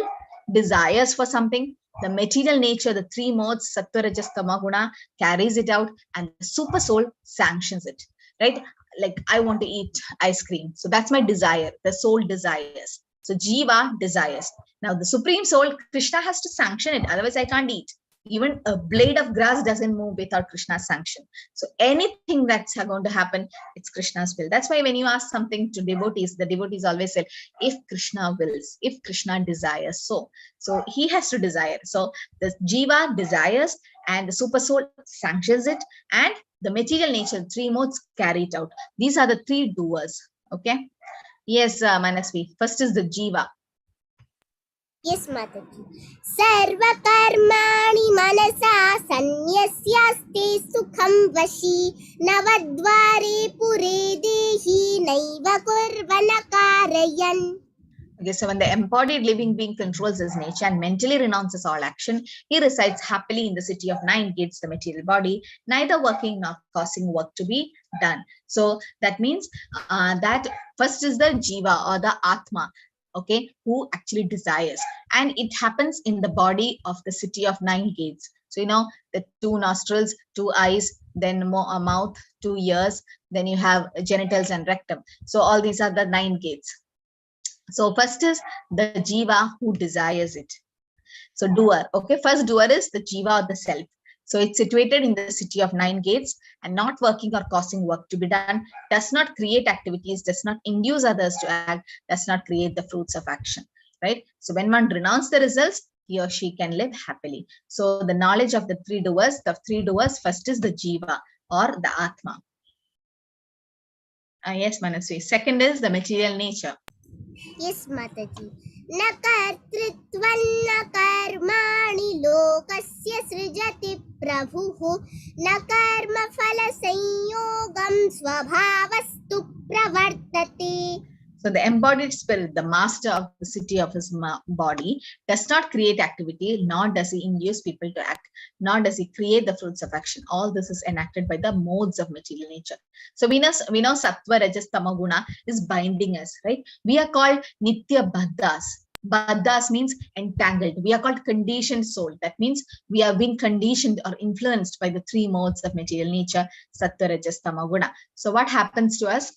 Speaker 1: desires for something, the material nature, the three modes, sattva, rajas, tama, guna, carries it out, and the super soul sanctions it, right? Like I want to eat ice cream. So that's my desire. The soul desires. So Jiva desires. Now the supreme soul, Krishna has to sanction it. Otherwise I can't eat. Even a blade of grass doesn't move without Krishna's sanction. So anything that's going to happen, it's Krishna's will. That's why when you ask something to devotees, the devotees always say, if Krishna wills, if Krishna desires, so he has to desire. So the Jiva desires, and the super soul sanctions it, and the material nature, three modes, carry it out. These are the three doers. Okay. Yes, Manasvi. First is the Jiva.
Speaker 3: Yes, Mataji. Sarva karmani manasa sanyasyaste sukham vashi navadvare pure dehi naiva kurvana karayan.
Speaker 1: Okay, so when the embodied living being controls his nature and mentally renounces all action, he resides happily in the city of 9 gates, the material body, neither working nor causing work to be done. So that means that first is the Jiva or the Atma, okay, who actually desires, and it happens in the body of the city of 9 gates. So you know, the 2 nostrils, 2 eyes, then a mouth, 2 ears, then you have genitals and rectum. So all these are the 9 gates. So first is the Jiva who desires it. So doer, okay, first doer is the Jiva or the self. So it's situated in the city of 9 gates and not working or causing work to be done, does not create activities, does not induce others to act, does not create the fruits of action, right? So when one renounces the results, he or she can live happily. So the knowledge of the three doers, first is the Jiva or the Atma. Yes, Manasvi. Second is the material nature.
Speaker 3: Yes, Mataji. न कर्तृत्वं न कर्माणि लोकस्य सृजति प्रभुः न कर्मफलसंयोगं स्वभावस्तु प्रवर्तते.
Speaker 1: So the embodied spirit, the master of the city of his body, does not create activity, nor does he induce people to act, nor does he create the fruits of action. All this is enacted by the modes of material nature. So we know sattva, rajas, tama guna is binding us, right? We are called nitya baddhas. Baddhas means entangled. We are called conditioned soul. That means we have been conditioned or influenced by the three modes of material nature, sattva, rajas, tama guna. So what happens to us?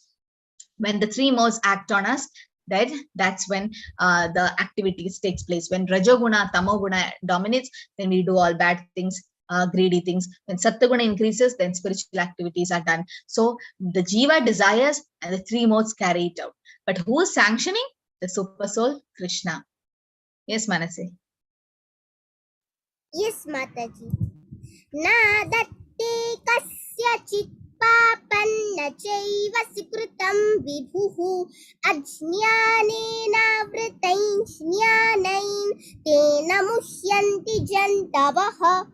Speaker 1: When the three modes act on us, that's when the activities takes place. When rajoguna, tamoguna dominates, then we do all bad things, greedy things. When sattva-guna increases, then spiritual activities are done. So the jiva desires and the three modes carry it out. But who is sanctioning? The super soul, Krishna. Yes, Manasi.
Speaker 3: Yes, Mataji. Na datte kasyachit papanna chaiva sikrutam vibhuhu ajnyanena vritain jnanain tena muhyanti jantavaha.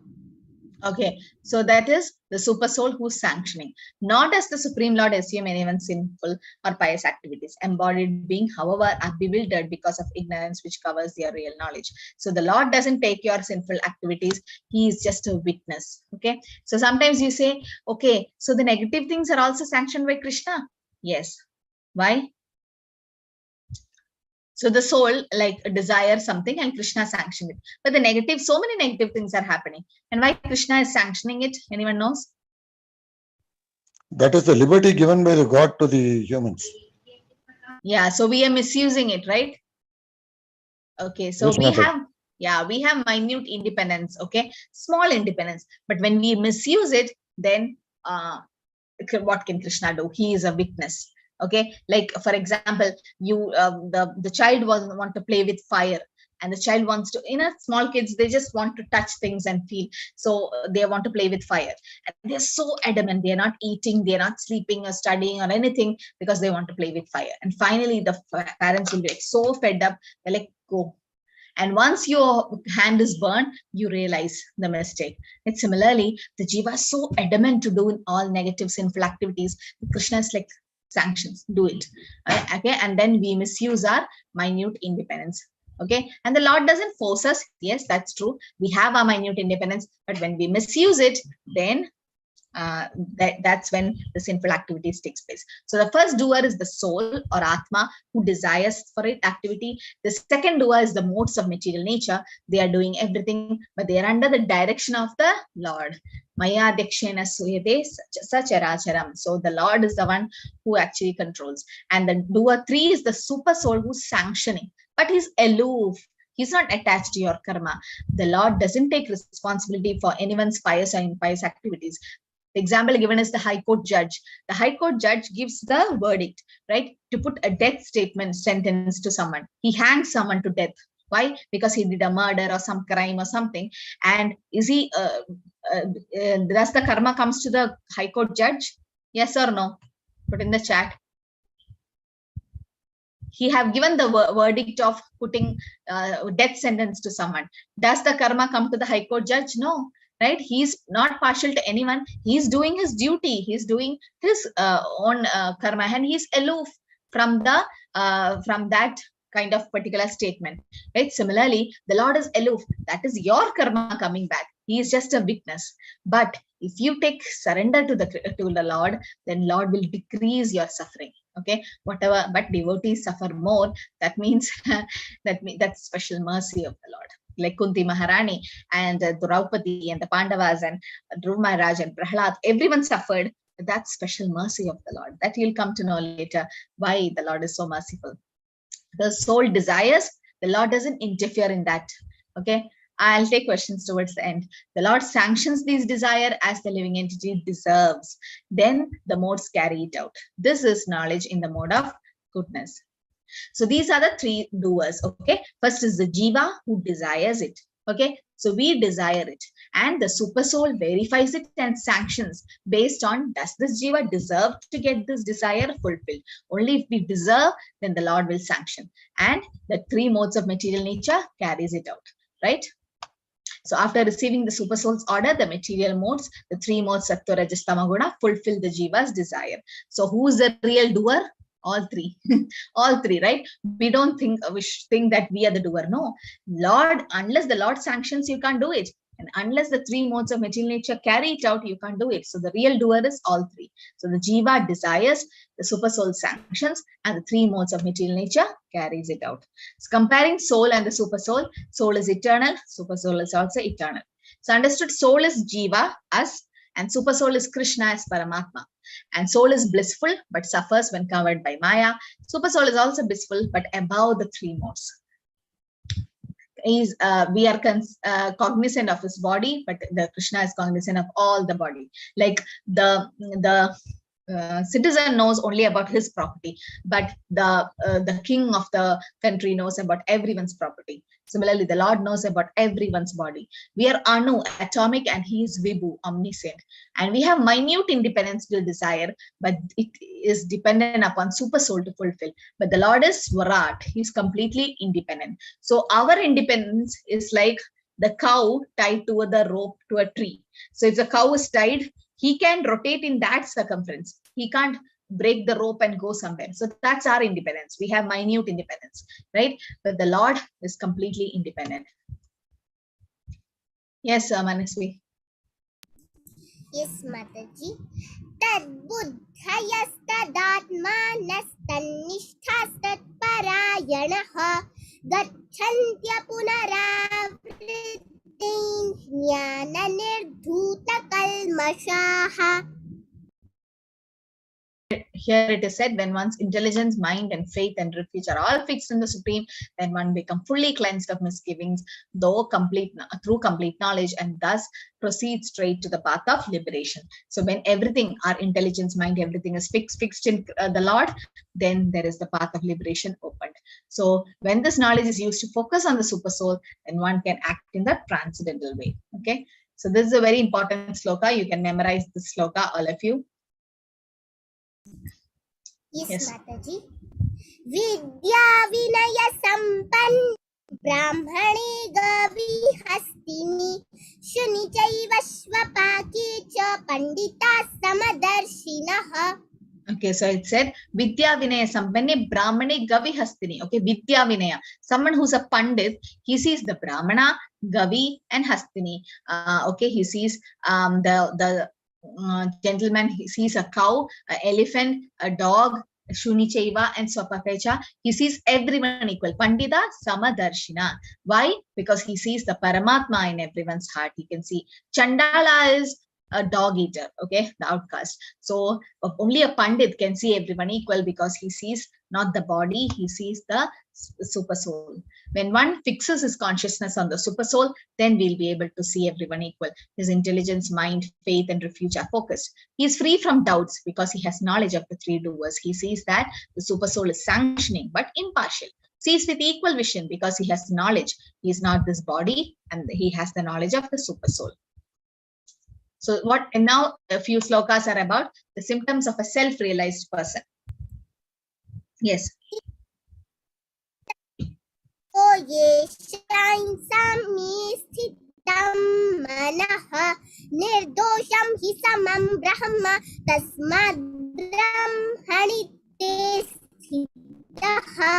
Speaker 1: Okay, so that is the super soul who's sanctioning. Not as the Supreme Lord assume anyone's sinful or pious activities. Embodied being, however, are bewildered because of ignorance which covers their real knowledge. So the Lord doesn't take your sinful activities. He is just a witness. Okay, so sometimes you say, okay, so the negative things are also sanctioned by Krishna. Yes. Why? So the soul like desires something and Krishna sanctioned it. But the negative, so many negative things are happening. And why Krishna is sanctioning it? Anyone knows?
Speaker 5: That is the liberty given by the God to the humans.
Speaker 1: Yeah, so we are misusing it, right? Okay, so
Speaker 5: Yes,
Speaker 1: we have minute independence, okay? Small independence. But when we misuse it, then what can Krishna do? He is a witness. Okay, like for example, you the child want to play with fire, and the child wants to, small kids, they just want to touch things and feel, so they want to play with fire, and they're so adamant, they're not eating, they're not sleeping or studying or anything because they want to play with fire. And finally the parents will be like so fed up, they're like, go. And once your hand is burned, you realize the mistake. And similarly, the jiva is so adamant to do all negative sinful activities. Krishna is like, sanctions, do it. Okay, and then we misuse our minute independence. Okay, and the Lord doesn't force us. Yes, that's true. We have our minute independence, but when we misuse it, then that's when the sinful activities takes place. So the first doer is the soul or Atma who desires for it activity. The second doer is the modes of material nature. They are doing everything, but they are under the direction of the Lord. Maya Dekshena Suyate Sacharacharam. So the Lord is the one who actually controls. And the doer 3 is the super soul who's sanctioning, but he's aloof. He's not attached to your karma. The Lord doesn't take responsibility for anyone's pious or impious activities. The example given is the High Court judge. The High Court judge gives the verdict, right? To put a death sentence to someone. He hangs someone to death. Why? Because he did a murder or some crime or something. And is he, does the karma comes to the High Court judge? Yes or no? Put in the chat. He have given the verdict of putting death sentence to someone. Does the karma come to the High Court judge? No. Right? He's not partial to anyone. He's doing his duty. He's doing his own karma, and he's aloof from that kind of particular statement. Right? Similarly, the Lord is aloof. That is your karma coming back. He is just a witness. But if you take surrender to the Lord, then Lord will decrease your suffering. Okay, whatever. But devotees suffer more. That means that's special mercy of the Lord. Like Kunti Maharani and Draupadi and the Pandavas and Dhruv Maharaj and Prahlad, everyone suffered. That's special mercy of the Lord. That you'll come to know later why the Lord is so merciful. The soul desires, the Lord doesn't interfere in that. Okay, I'll take questions towards the end. The Lord sanctions these desire as the living entity deserves. Then the modes carry it out. This is knowledge in the mode of goodness. So these are the 3 doers. Okay, first is the jiva who desires it. Okay, So we desire it, and the super soul verifies it and sanctions based on, does this jiva deserve to get this desire fulfilled? Only if we deserve, then the Lord will sanction, and the three modes of material nature carries it out, right? So after receiving the super soul's order, the material modes, the three modes, sattva, rajas, tamaguna, fulfill the jiva's desire. So who's the real doer? All three. All three, right? We don't think that we are the doer. No, Lord, unless the Lord sanctions, you can't do it. And unless the three modes of material nature carry it out, you can't do it. So the real doer is all three. So the jiva desires, the super soul sanctions, and the three modes of material nature carries it out. So comparing soul and the super soul, soul is eternal, super soul is also eternal. So understood, soul is jiva, us, and super soul is Krishna as Paramatma. And soul is blissful but suffers when covered by Maya. Super soul is also blissful but above the three modes. We are cognizant of his body, but the Krishna is cognizant of all the body. Like the citizen knows only about his property, but the king of the country knows about everyone's property. Similarly, the Lord knows about everyone's body. We are Anu, atomic, and he is Vibhu, omniscient. And we have minute independence will desire, but it is dependent upon super soul to fulfill. But the Lord is Swarat, he is completely independent. So our independence is like the cow tied to the rope to a tree. So if the cow is tied, he can rotate in that circumference. He can't break the rope and go somewhere. So that's our independence. We have minute independence, right? But the Lord is completely independent. Yes, Manasvi.
Speaker 3: Yes, Mataji. Tad buddhayastadaatmanastannishthastat parayanaha gacchantya punaravritin jnana nirdhuta kalmashaha.
Speaker 1: Here it is said, when one's intelligence, mind, and faith and refuge are all fixed in the Supreme, then one becomes fully cleansed of misgivings, through complete knowledge, and thus proceed straight to the path of liberation. So when everything, our intelligence, mind, everything is fixed in the Lord, then there is the path of liberation opened. So when this knowledge is used to focus on the super soul, then one can act in the transcendental way. Okay. So this is a very important sloka. You can memorize this sloka, all of you.
Speaker 3: Yes, Mataji. Vidya vinaya sampan brahmane gavi hastini shuni chaiva svapaki cha pandita samadarshinaha.
Speaker 1: Okay, so it said Vidya Vinaya Sampanne Brahmane Gavi Hastini. Okay, Vidya Vinaya. Someone who's a Pandit, he sees the Brahmana, Gavi, and Hastini. Okay, he sees the gentleman, he sees a cow, an elephant, a dog, Shunichaiva, and Swapakecha. He sees everyone equal. Pandita Samadarshina. Why? Because he sees the Paramatma in everyone's heart. He can see Chandala is a dog eater, okay, the outcast. So only a Pandit can see everyone equal because he sees not the body, he sees the super soul. When one fixes his consciousness on the super soul, then we'll be able to see everyone equal. His intelligence, mind, faith, and refuge are focused. He is free from doubts because he has knowledge of the three doers. He sees that the super soul is sanctioning but impartial. Sees with equal vision because he has knowledge. He is not this body and he has the knowledge of the super soul. So and now a few slokas are about the symptoms of a self-realized person. Yes.
Speaker 3: Oh yes, sami sthitam manaha nirdosham hi samam brahma tasmad brahmanite sthitaha.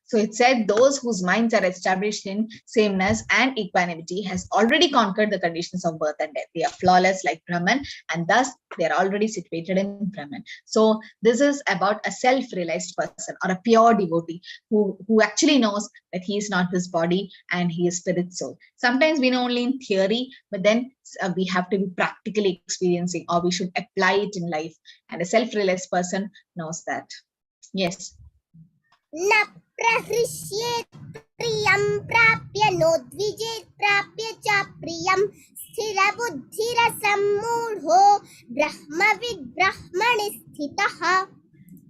Speaker 1: So it said those whose minds are established in sameness and equanimity has already conquered the conditions of birth and death. They are flawless like Brahman, and thus they are already situated in Brahman. So this is about a self-realized person or a pure devotee who actually knows that he is not this body and he is spirit soul. Sometimes we know only in theory, but then we have to be practically experiencing, or we should apply it in life. And a self-realized person knows that. Yes.
Speaker 3: Prahrishyet priyam prapya nodvijet prapya cha priyam sthira buddhira sammudho brahmavid brahmani sthitaha.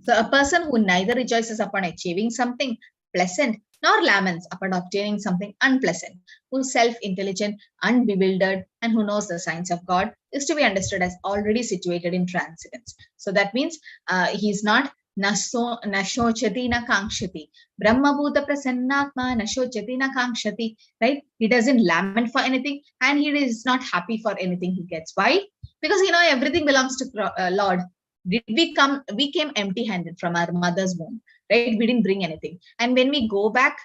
Speaker 1: So a person who neither rejoices upon achieving something pleasant nor laments upon obtaining something unpleasant, who is self-intelligent, unbewildered, and who knows the signs of God, is to be understood as already situated in transcendence. So that means he is not nashochati na kankshati. Brahma bhuta prasannatma nashochati na kankshati. Right? He doesn't lament for anything, and he is not happy for anything he gets. Why? Because everything belongs to Lord. Did we come? We came empty-handed from our mother's womb, right? We didn't bring anything, and when we go back,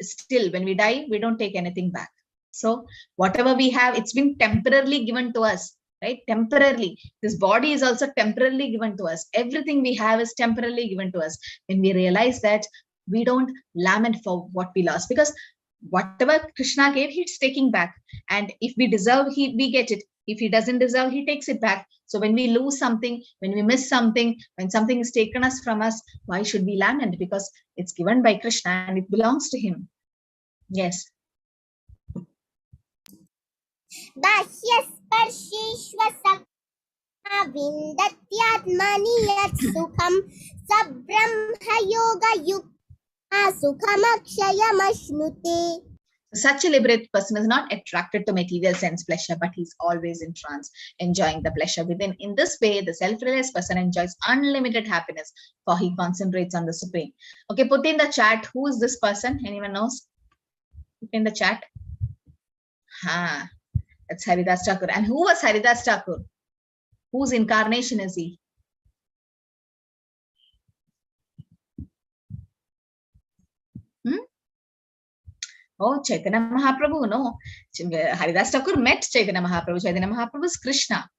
Speaker 1: still when we die, we don't take anything back. So whatever we have, it's been temporarily given to us, right? Temporarily. This body is also temporarily given to us. Everything we have is temporarily given to us. When we realize that, we don't lament for what we lost, because whatever Krishna gave, he's taking back. And if we deserve, we get it. If he doesn't deserve, he takes it back. So when we lose something, when we miss something, when something is taken from us, why should we lament? Because it's given by Krishna and it belongs to him. Yes.
Speaker 3: Vindatyatmani yat sukham sabrahma yoga yukta sukham akshayam ashnute.
Speaker 1: Such a liberated person is not attracted to material sense pleasure, but he's always in trance, enjoying the pleasure within. In this way, the self-realized person enjoys unlimited happiness, for he concentrates on the Supreme. Okay, put in the chat, who is this person? Anyone knows? Put in the chat. That's Haridas Thakur. And who was Haridas Thakur? Whose incarnation is he? Oh, Chaitanya Mahaprabhu, no. Haridas Thakur met Chaitanya Mahaprabhu. Chaitanya Mahaprabhu is Krishna.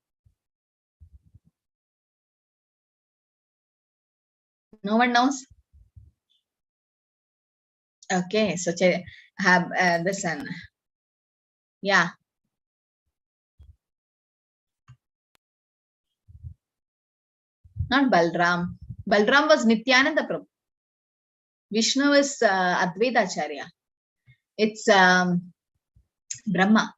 Speaker 1: No one knows? Okay, so have this one. Yeah. Not Balram. Balram was Nityananda Prabhu. Vishnu is Advaita Acharya. It's Brahma.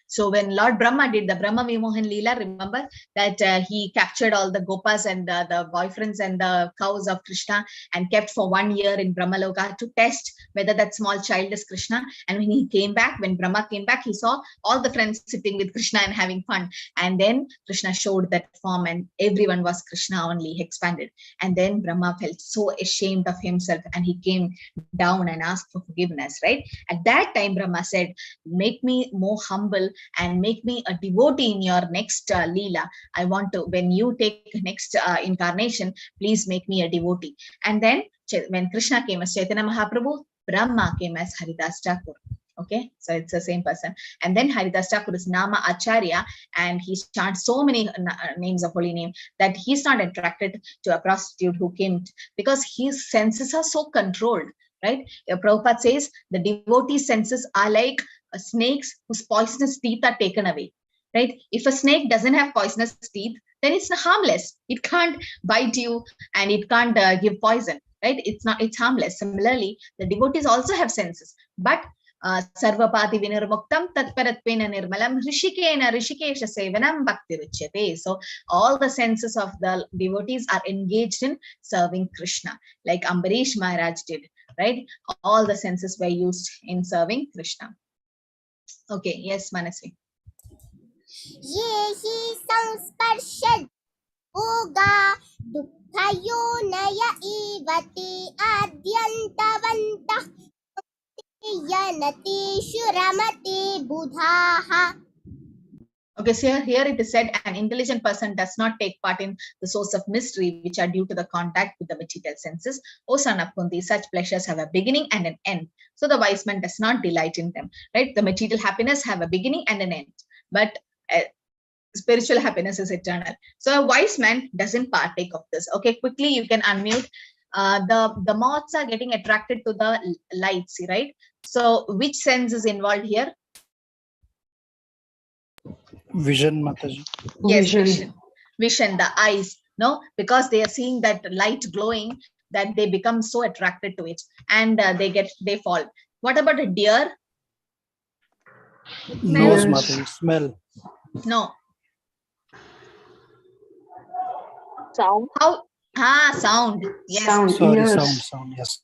Speaker 1: So when Lord Brahma did the Brahma Vimohan Leela, remember that he captured all the gopas and the boyfriends and the cows of Krishna and kept for 1 year in Brahmaloka to test whether that small child is Krishna. And when he came back, when Brahma came back, he saw all the friends sitting with Krishna and having fun. And then Krishna showed that form and everyone was Krishna only, he expanded. And then Brahma felt so ashamed of himself and he came down and asked for forgiveness, right? At that time, Brahma said, make me more humble and make me a devotee in your next Leela. I want to, when you take next incarnation, please make me a devotee. And then when Krishna came as Chaitanya Mahaprabhu, Brahma came as Haridas Thakur. Okay, so it's the same person. And then Haridas Thakur is Nama Acharya, and he chants so many names of holy name that he's not attracted to a prostitute who came, because his senses are so controlled, right? Prabhupada says the devotee senses are like snakes whose poisonous teeth are taken away, right? If a snake doesn't have poisonous teeth, then it's harmless. It can't bite you and it can't give poison, right? It's harmless. Similarly, the devotees also have senses, but sarvapati vinirmuktam tatparatvena nirmalam rishikena rishikesha sevanam bhakti ruchyate. So all the senses of the devotees are engaged in serving Krishna, like Ambarish Maharaj did, right? All the senses were used in serving Krishna. Okay, yes, Manasvi.
Speaker 3: Yehi samsparshad oga dukkhayo naya evati adyantavantah yanati shuramati budhaha.
Speaker 1: Okay, so here it is said, an intelligent person does not take part in the source of mystery, which are due to the contact with the material senses. O son of Kunti, such pleasures have a beginning and an end. So the wise man does not delight in them, right? The material happiness have a beginning and an end, but spiritual happiness is eternal. So a wise man doesn't partake of this. Okay, quickly you can unmute. The moths are getting attracted to the lights, right? So which sense is involved here?
Speaker 7: Vision, Mataji.
Speaker 1: Yes, vision, the eyes, no, because they are seeing that light glowing, that they become so attracted to it, and they fall. What about a deer?
Speaker 7: Nose, Mataji. Smell.
Speaker 1: No.
Speaker 8: Sound.
Speaker 1: How? Sound. Yes.
Speaker 2: Sound.
Speaker 7: Sorry,
Speaker 2: Ears.
Speaker 7: sound. Yes.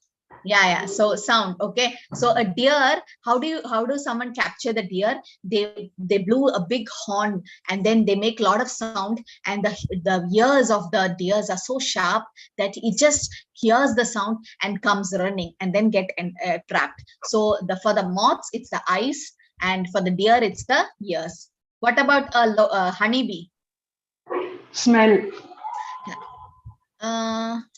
Speaker 1: Yeah. So sound. Okay. So a deer, how do someone capture the deer? They blew a big horn, and then they make a lot of sound, and the ears of the deers are so sharp that it just hears the sound and comes running and then get trapped. So for the moths it's the eyes, and for the deer it's the ears. What about a honeybee?
Speaker 2: Smell.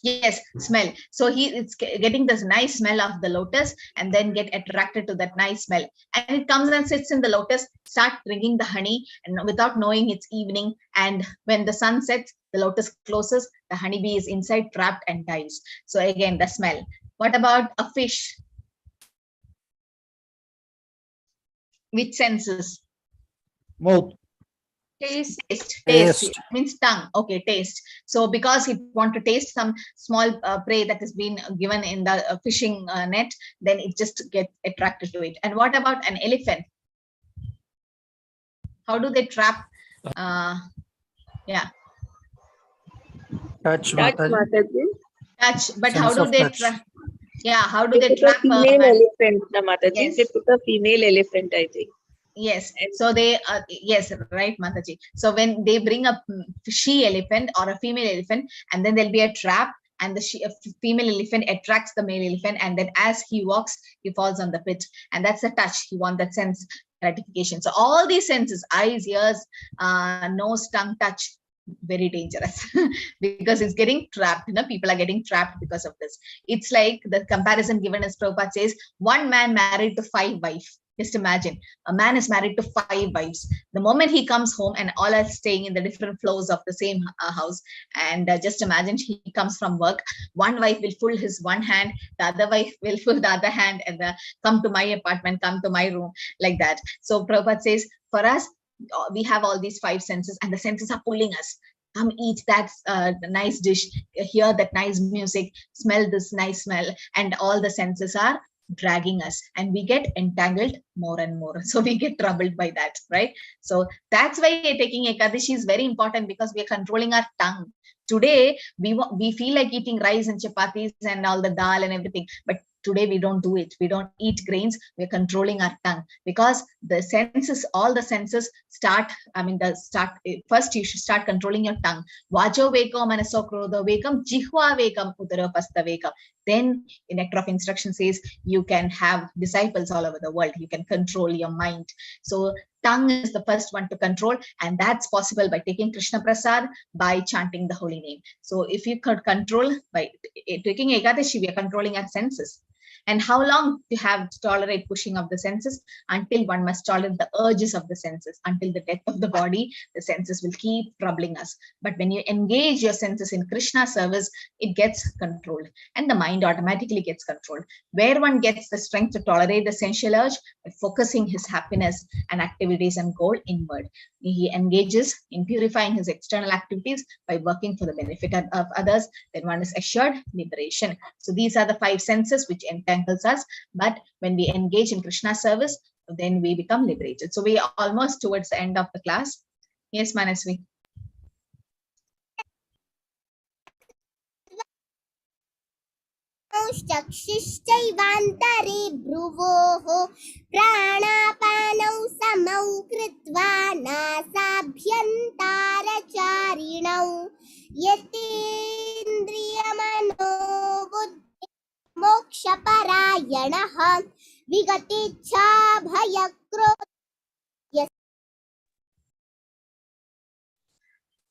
Speaker 1: Yes, smell. So it's getting this nice smell of the lotus and then get attracted to that nice smell, and it comes and sits in the lotus, start drinking the honey, and without knowing it's evening, and when the sun sets, the lotus closes, the honeybee is inside trapped and dies. So again, the smell. What about a fish? Which senses?
Speaker 5: Mouth.
Speaker 1: Taste means tongue. Okay, taste. So because he want to taste some small prey that has been given in the fishing net, then it just get attracted to it. And what about an elephant? How do they trap? Yeah,
Speaker 7: Touch,
Speaker 8: Touch,
Speaker 7: Mataji.
Speaker 8: Mataji.
Speaker 1: touch. But
Speaker 7: Sense
Speaker 1: how do
Speaker 7: of
Speaker 1: they
Speaker 7: touch.
Speaker 1: trap? Yeah, how do they
Speaker 8: They put
Speaker 1: trap
Speaker 8: a female
Speaker 1: man?
Speaker 8: elephant, Mataji.
Speaker 1: Yes.
Speaker 8: They put a female elephant, I think.
Speaker 1: Yes, so they yes, right, Mataji. So when they bring a she elephant or a female elephant, and then there'll be a trap, and the female elephant attracts the male elephant, and then as he walks, he falls on the pit, and that's the touch. He wants that sense gratification. So all these senses, eyes, ears, nose, tongue, touch, very dangerous because it's getting trapped. People are getting trapped because of this. It's like the comparison given as Prabhupada says, one man married to 5 wives. Just imagine, a man is married to 5 wives. The moment he comes home, and all are staying in the different floors of the same house, and just imagine he comes from work, one wife will pull his one hand, the other wife will pull the other hand, and come to my apartment, come to my room, like that. So Prabhupada says, for us, we have all these 5 senses, and the senses are pulling us. Come eat that nice dish, hear that nice music, smell this nice smell, and all the senses are dragging us, and we get entangled more and more. So we get troubled by that, right? So that's why taking Ekadashi is very important, because we are controlling our tongue. Today, we feel like eating rice and chapatis and all the dal and everything, but today we don't do it. We don't eat grains. We're controlling our tongue, because the senses, all the senses start, first you should start controlling your tongue. Vajo vekam manaso krodho vekam jihva vekam udarapastha vekam. Then the Nectar of Instruction says you can have disciples all over the world. You can control your mind. So tongue is the first one to control, and that's possible by taking Krishna Prasad, by chanting the holy name. So if you could control by taking Ekadashi, we are controlling our senses. And how long to have to tolerate pushing of the senses? Until one must tolerate the urges of the senses. Until the death of the body, the senses will keep troubling us. But when you engage your senses in Krishna service, it gets controlled, and the mind automatically gets controlled. Where one gets the strength to tolerate the sensual urge? By focusing his happiness and activities and goal inward. He engages in purifying his external activities by working for the benefit of others. Then one is assured liberation. So these are the 5 senses which entangles us. But when we engage in Krishna service, then we become liberated. So we are almost towards the end of the class. Yes, Manasvi.
Speaker 3: चक्षुश्चैवान्तरे भ्रुवोः प्राणापानौ समौ कृत्वा नासाभ्यन्तरचारिणौ यतेन्द्रियमनोबुद्धि मोक्षपरायणः विगतेच्छा भयक्रोध.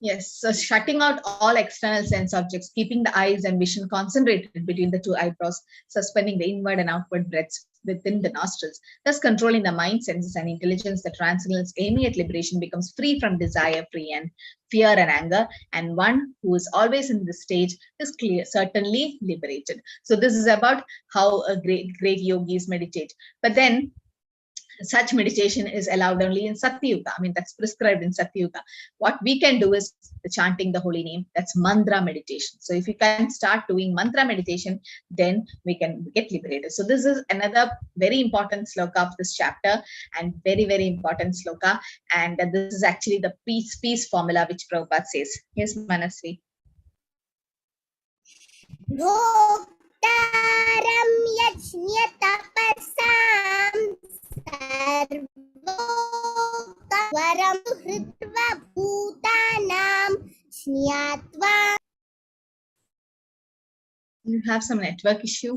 Speaker 1: Yes, so shutting out all external sense objects, keeping the eyes and vision concentrated between the 2 eyebrows, suspending the inward and outward breaths within the nostrils, thus controlling the mind, senses, and intelligence. The transcendence aiming at liberation becomes free from desire, free and fear and anger, and one who is always in this stage is certainly liberated. So this is about how a great yogis meditate. But then such meditation is allowed only in Satyuga. That's prescribed in Satyuga. What we can do is chanting the holy name. That's mantra meditation. So if you can start doing mantra meditation, then we can get liberated. So this is another very important sloka of this chapter, and very, very important sloka. And this is actually the peace formula which Prabhupada says. Yes, Manasvi.
Speaker 3: Bhoktaram yajna tapasam sarvokavaram hritva bhutanam snyatva.
Speaker 1: You have some network issue.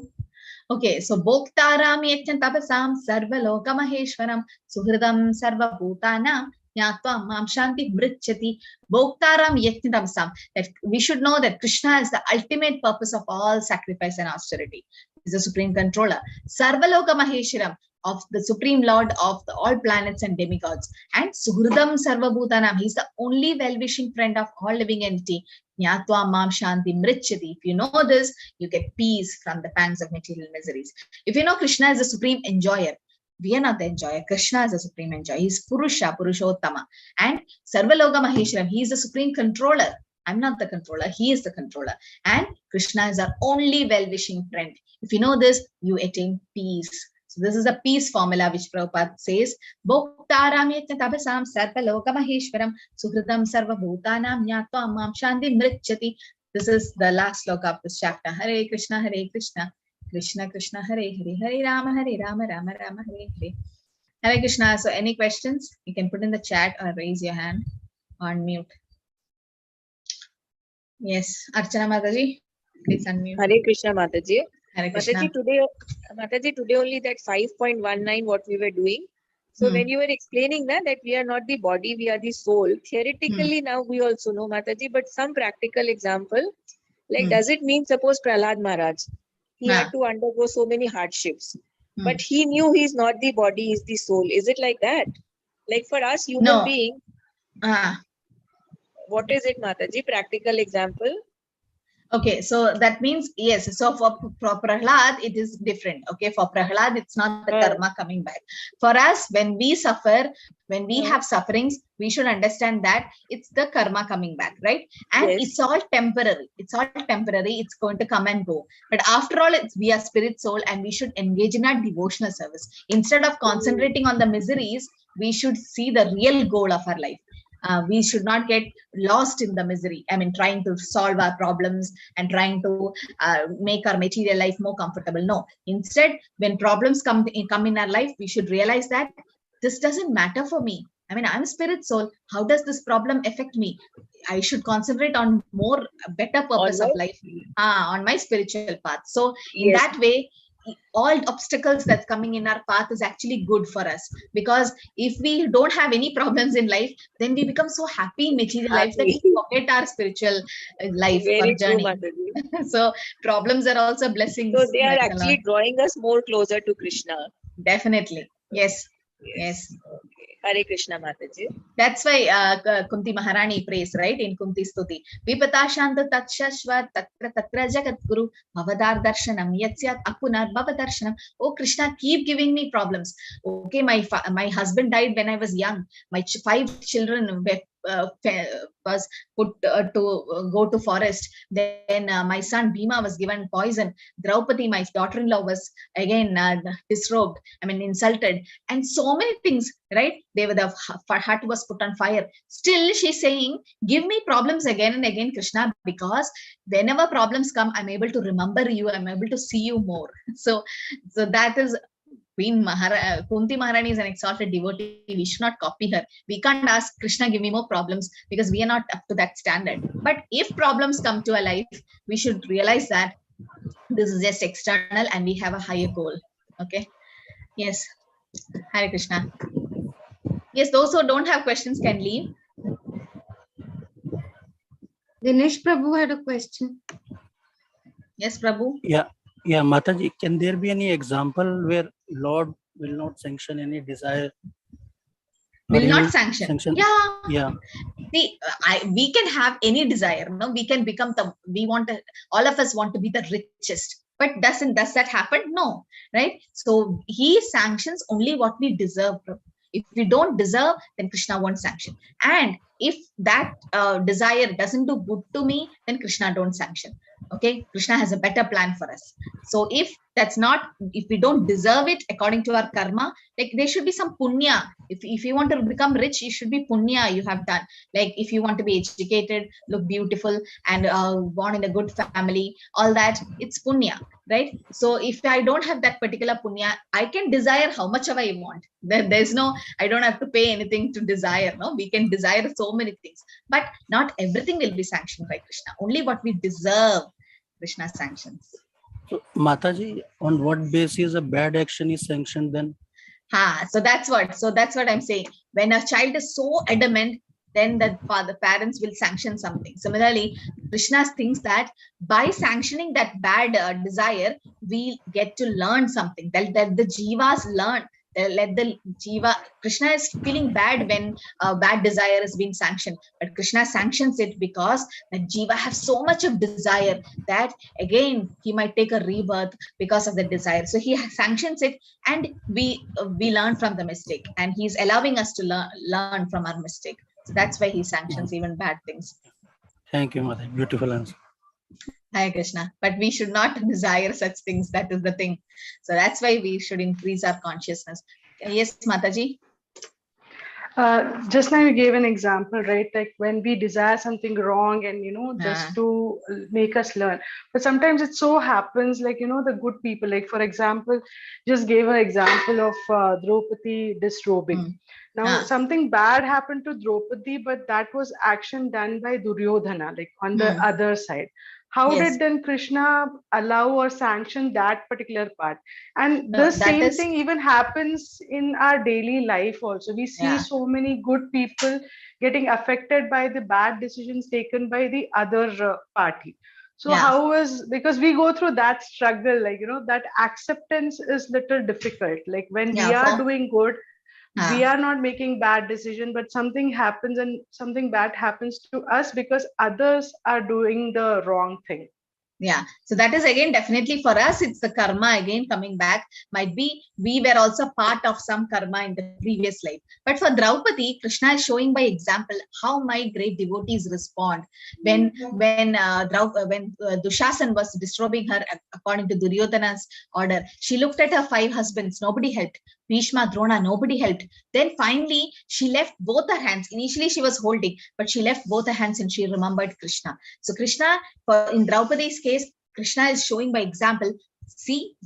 Speaker 1: Okay, so Bhoktaram yajna tapasam sarvaloka maheshwaram suhridam sarva bhutanam Nyatva Mam Shanti Brichati Bhoktaram Yajna Tapasam. That we should know that Krishna is the ultimate purpose of all sacrifice and austerity. He is the supreme controller. Sarvaloka Maheshwaram, of the supreme lord of all planets and demigods. And Suhridam Sarvabhutanam, he is the only well-wishing friend of all living entity. Nyatva Mam Shanti Mrichati. If you know this, you get peace from the pangs of material miseries. If you know Krishna is the supreme enjoyer, we are not the enjoyer. Krishna is the supreme enjoyer. He is Purusha, Purushottama. And Sarvaloka Maheshwaram, he is the supreme controller. I'm not the controller. He is the controller. And Krishna is our only well-wishing friend. If you know this, you attain peace. So this is a peace formula which Prabhupada says. Bhoktaram yajna tapasam sarvaloka maheshwaram suhritam sarva bhutanam nyatva mam shanti mrichati. This is the last sloka of this chapter. Hare Krishna, Hare Krishna. Krishna Krishna Hare Hare Hare Rama Rama Rama Hare Hare. Hare Krishna. So any questions you can put in the chat or raise your hand on mute. Yes, Archana Mataji, please unmute.
Speaker 8: Hare Krishna Mataji.
Speaker 1: Hare Krishna.
Speaker 8: Mataji, today only that 5.19 what we were doing. So when you were explaining that we are not the body, we are the soul. Theoretically now we also know Mataji, but some practical example, like does it mean suppose Prahlad Maharaj, he had to undergo so many hardships, but he knew he's not the body, he's the soul. Is it like that? Like for us human being, what is it, Mataji? Practical example.
Speaker 1: Okay, so that means yes. So for Prahlad, it is different. Okay, for Prahlad, it's not the karma coming back. For us, when we suffer, when we have sufferings, we should understand that it's the karma coming back, right? And it's all temporary. It's all temporary. It's going to come and go. But after all, we are spirit soul, and we should engage in our devotional service. Instead of concentrating on the miseries, we should see the real goal of our life. We should not get lost in the misery. I mean, trying to solve our problems and trying to make our material life more comfortable. No, instead, when problems come in our life, we should realize that this doesn't matter for me. I mean, I'm a spirit soul. How does this problem affect me? I should concentrate on better purpose of life, on my spiritual path. So in that way, all obstacles that's coming in our path is actually good for us, because if we don't have any problems in life, then we become so happy in material life that we forget our spiritual life or journey. So problems are also blessings.
Speaker 8: So they are actually drawing us more closer to Krishna.
Speaker 1: Definitely. Yes. Yes.
Speaker 8: Okay. Hare Krishna Mataji.
Speaker 1: That's why Kunti Maharani prays, right, in Kunti Stuti. Vipata Shanta Tatshashva Tatra Tatra Jagat Guru Bhavadar Darshanam Yatsyat Apunar Bhavadarshanam. Oh Krishna, keep giving me problems. Okay, my husband died when I was young. My 5 children was put to go to forest. Then my son Bhima was given poison. Draupadi, my daughter-in-law, was again disrobed. I mean, insulted, and so many things. Right? The hut was put on fire. Still, she's saying, "Give me problems again and again, Krishna, because whenever problems come, I'm able to remember you. I'm able to see you more." So that is. Queen Kunti Maharani is an exalted devotee. We should not copy her. We can't ask Krishna, give me more problems, because we are not up to that standard. But if problems come to our life, we should realize that this is just external and we have a higher goal. Okay. Yes. Hare Krishna. Yes, those who don't have questions can leave.
Speaker 9: Dinesh Prabhu had a question.
Speaker 1: Yes, Prabhu.
Speaker 7: Yeah, Mataji, can there be any example where Lord will not sanction any desire?
Speaker 1: Will not sanction.
Speaker 7: Yeah.
Speaker 1: See, we can have any desire. No, we can become all of us want to be the richest. But does that happen? No, right? So he sanctions only what we deserve. If we don't deserve, then Krishna won't sanction. And if that desire doesn't do good to me, then Krishna don't sanction. Okay, Krishna has a better plan for us. So if we don't deserve it according to our karma, like there should be some punya. If you want to become rich, it should be punya you have done. Like if you want to be educated, look beautiful, and born in a good family, all that, it's punya, right? So if I don't have that particular punya, I can desire how much ever I want. There's no, I don't have to pay anything to desire. No, we can desire so many things, but not everything will be sanctioned by Krishna. Only what we deserve, Krishna sanctions.
Speaker 7: So, Mataji, on what basis a bad action is sanctioned then?
Speaker 1: So that's what I'm saying. When a child is so adamant, then the parents will sanction something. Similarly, Krishna thinks that by sanctioning that bad desire, we get to learn something. That the jivas learn. Let the jiva. Krishna is feeling bad when bad desire is being sanctioned, but Krishna sanctions it because the jiva has so much of desire that again he might take a rebirth because of the desire. So he sanctions it, and we learn from the mistake, and he's allowing us to learn from our mistake. So that's why he sanctions even bad things.
Speaker 7: Thank you, Mataji. Beautiful answer.
Speaker 1: Hare Krishna. But we should not desire such things. That is the thing. So that's why we should increase our consciousness. Yes, Mataji.
Speaker 2: Just now you gave an example, right? Like when we desire something wrong and, just to make us learn. But sometimes it so happens like, the good people, like for example, just gave an example of Draupadi disrobing. Now, something bad happened to Draupadi, but that was action done by Duryodhana, like on the other side. How did then Krishna allow or sanction that particular part? And the same thing even happens in our daily life also. We see so many good people getting affected by the bad decisions taken by the other party. So because we go through that struggle, like, that acceptance is little difficult. Like when we are doing good, we are not making bad decision, but something happens and something bad happens to us because others are doing the wrong thing.
Speaker 1: Yeah, so that is again definitely for us, it's the karma again coming back. Might be we were also part of some karma in the previous life. But for Draupadi, Krishna is showing by example how my great devotees respond when Dushasan was disrobing her according to Duryodhana's order. She looked at her 5 husbands, nobody helped. Bhishma, Drona, nobody helped. Then finally, she left both her hands. Initially, she was holding, but she left both her hands and she remembered Krishna. So Krishna, in Draupadi's case, Krishna is showing by example,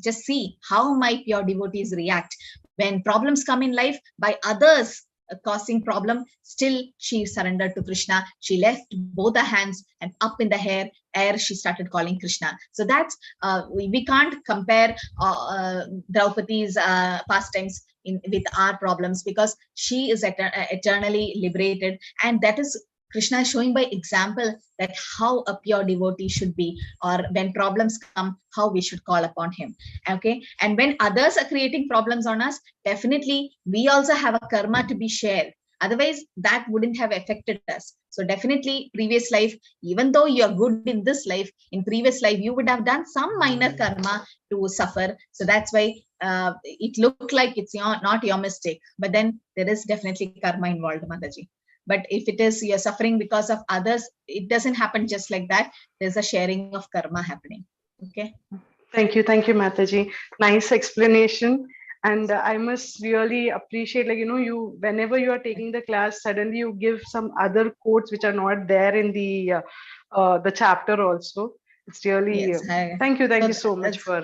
Speaker 1: just see how my pure devotees react. When problems come in life by others causing problem, still she surrendered to Krishna. She left both her hands and up in the air she started calling Krishna. So that's we can't compare Draupadi's pastimes with our problems, because she is eternally liberated, and that is Krishna is showing by example that how a pure devotee should be, or when problems come, how we should call upon him. Okay. And when others are creating problems on us, definitely we also have a karma to be shared. Otherwise, that wouldn't have affected us. So definitely previous life, even though you're good in this life, in previous life, you would have done some minor karma to suffer. So that's why it looked like it's not your mistake. But then there is definitely karma involved, Mataji. But if it is you're suffering because of others, it doesn't happen just like that. There's a sharing of karma happening. Okay.
Speaker 2: Thank you, Mataji. Nice explanation. And I must really appreciate, like, you whenever you are taking the class, suddenly you give some other quotes which are not there in the chapter also. It's really thank you so much for.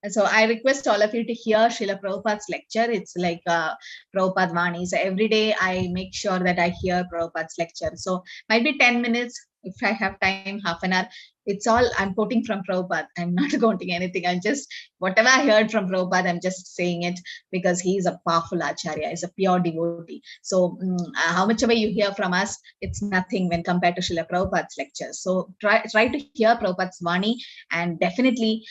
Speaker 1: So I request all of you to hear Srila Prabhupada's lecture. It's like Prabhupada Vani. So every day I make sure that I hear Prabhupada's lecture. So might be 10 minutes. If I have time, half an hour. It's all I'm quoting from Prabhupada. I'm not quoting anything. I'm just, whatever I heard from Prabhupada, I'm just saying it because he is a powerful Acharya. He's a pure devotee. So how much ever you hear from us, it's nothing when compared to Srila Prabhupada's lectures. So try to hear Prabhupada's Vani, and definitely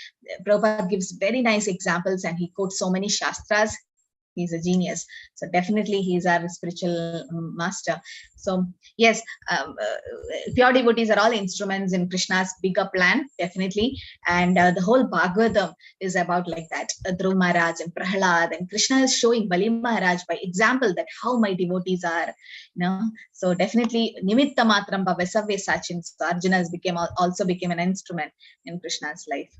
Speaker 1: Prabhupada gives very nice examples and he quotes so many Shastras. He's a genius. So definitely he's our spiritual master. So yes, pure devotees are all instruments in Krishna's bigger plan, definitely. And the whole Bhagavatam is about like that. Dhruv Maharaj and Prahlad, and Krishna is showing Bali Maharaj by example that how my devotees are, So definitely Nimitta Matram Bhavasavya Sachin. So Arjuna also became an instrument in Krishna's life.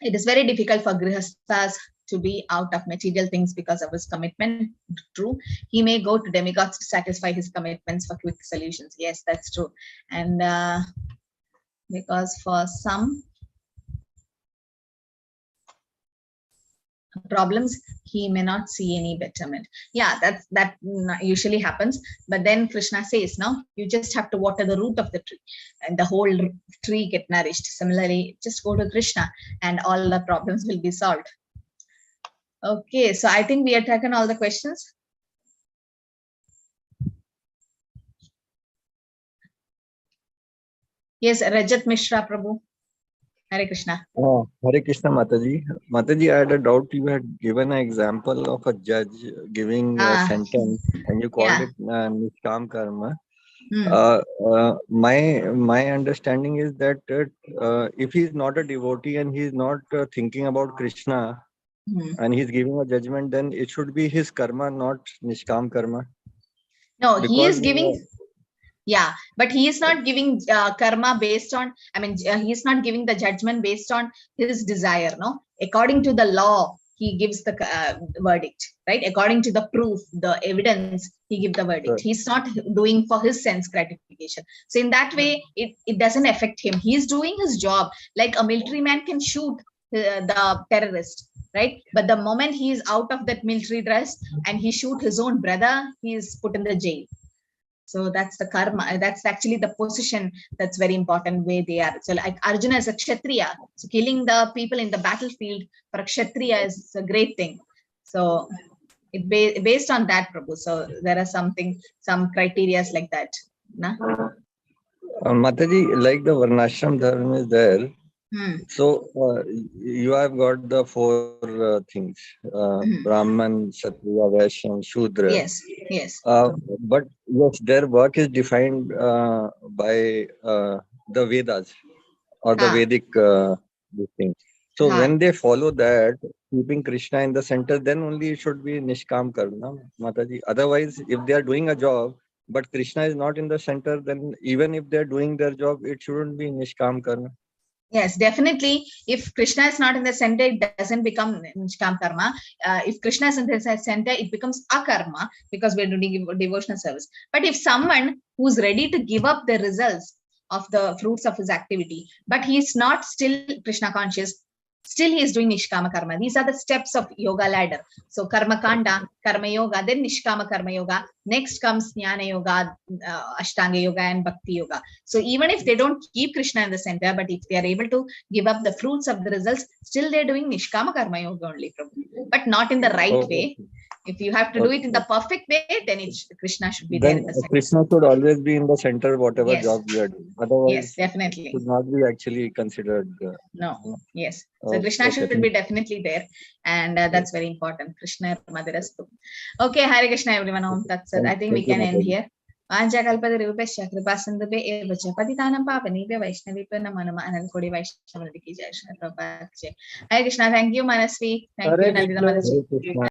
Speaker 1: It is very difficult for Grihasthas to be out of material things because of his commitment. True. He may go to demigods to satisfy his commitments for quick solutions. Yes, that's true. And because for some problems, he may not see any betterment. Yeah, that usually happens. But then Krishna says, no, you just have to water the root of the tree and the whole tree get nourished. Similarly, just go to Krishna and all the problems will be solved. Okay, so I think we have taken all the questions. Yes, Rajat Mishra Prabhu. Hare Krishna.
Speaker 10: Oh, Hare Krishna, Mataji. Mataji, I had a doubt. You had given an example of a judge giving a sentence, and you called it Nishkam Karma. My understanding is that if he is not a devotee and he is not thinking about Krishna, and he's giving a judgment, then it should be his karma, not Nishkam Karma.
Speaker 1: No, because he is giving. Yeah, but he is not giving karma based on, he is not giving the judgment based on his desire, no? According to the law, he gives the verdict, right? According to the proof, the evidence, he gives the verdict. Right. He's not doing for his sense gratification. So in that way, it doesn't affect him. He's doing his job. Like a military man can shoot the terrorist, right? But the moment he is out of that military dress and he shoot his own brother, he is put in the jail. So that's the karma. That's actually the position that's very important where they are. So like Arjuna is a Kshatriya. So killing the people in the battlefield for a Kshatriya is a great thing. So it based on that, Prabhu. So there are some criteria like that.
Speaker 10: Mataji, like the Varnashram Dharma is there. So you have got the four things, Brahman, Kshatriya, Vaishya, and Shudra.
Speaker 1: Yes, yes.
Speaker 10: But yes, their work is defined by the Vedas or the Vedic things. So when they follow that, keeping Krishna in the center, then only it should be Nishkam Karma, Mataji. Otherwise, if they are doing a job, but Krishna is not in the center, then even if they are doing their job, it shouldn't be Nishkam Karma.
Speaker 1: Yes, definitely. If Krishna is not in the center, it doesn't become Nishkam Karma. If Krishna is in the center, it becomes Akarma because we're doing devotional service. But if someone who's ready to give up the results of the fruits of his activity, but he's not still Krishna conscious, still he is doing Nishkama Karma. These are the steps of yoga ladder. So Karma Kanda, Karma Yoga, then Nishkama Karma Yoga. Next comes Jnana Yoga, Ashtanga Yoga, and Bhakti Yoga. So even if they don't keep Krishna in the center, but if they are able to give up the fruits of the results, still they're doing Nishkama Karma Yoga only, but not in the right way. If you have to do it in the perfect way, then Krishna should be there in the center.
Speaker 10: Krishna should always be in the center, whatever job you are doing. Otherwise,
Speaker 1: yes, definitely.
Speaker 10: Should not be actually considered.
Speaker 1: No, yes. So Krishna should be definitely there. And that's very important. Krishna Madhurastu. Okay, Hare Krishna, everyone. That's it. I think we can end here. Vanjakalpadrupesya kripasindhupe evacha patitanam pavanebhyo vaishnavibhyo namo namah anantkodi vaishnavadiki jai Shri Prabhupada. Hare Krishna. Thank you, Manasvi. Thank you, Nandita Manasvi.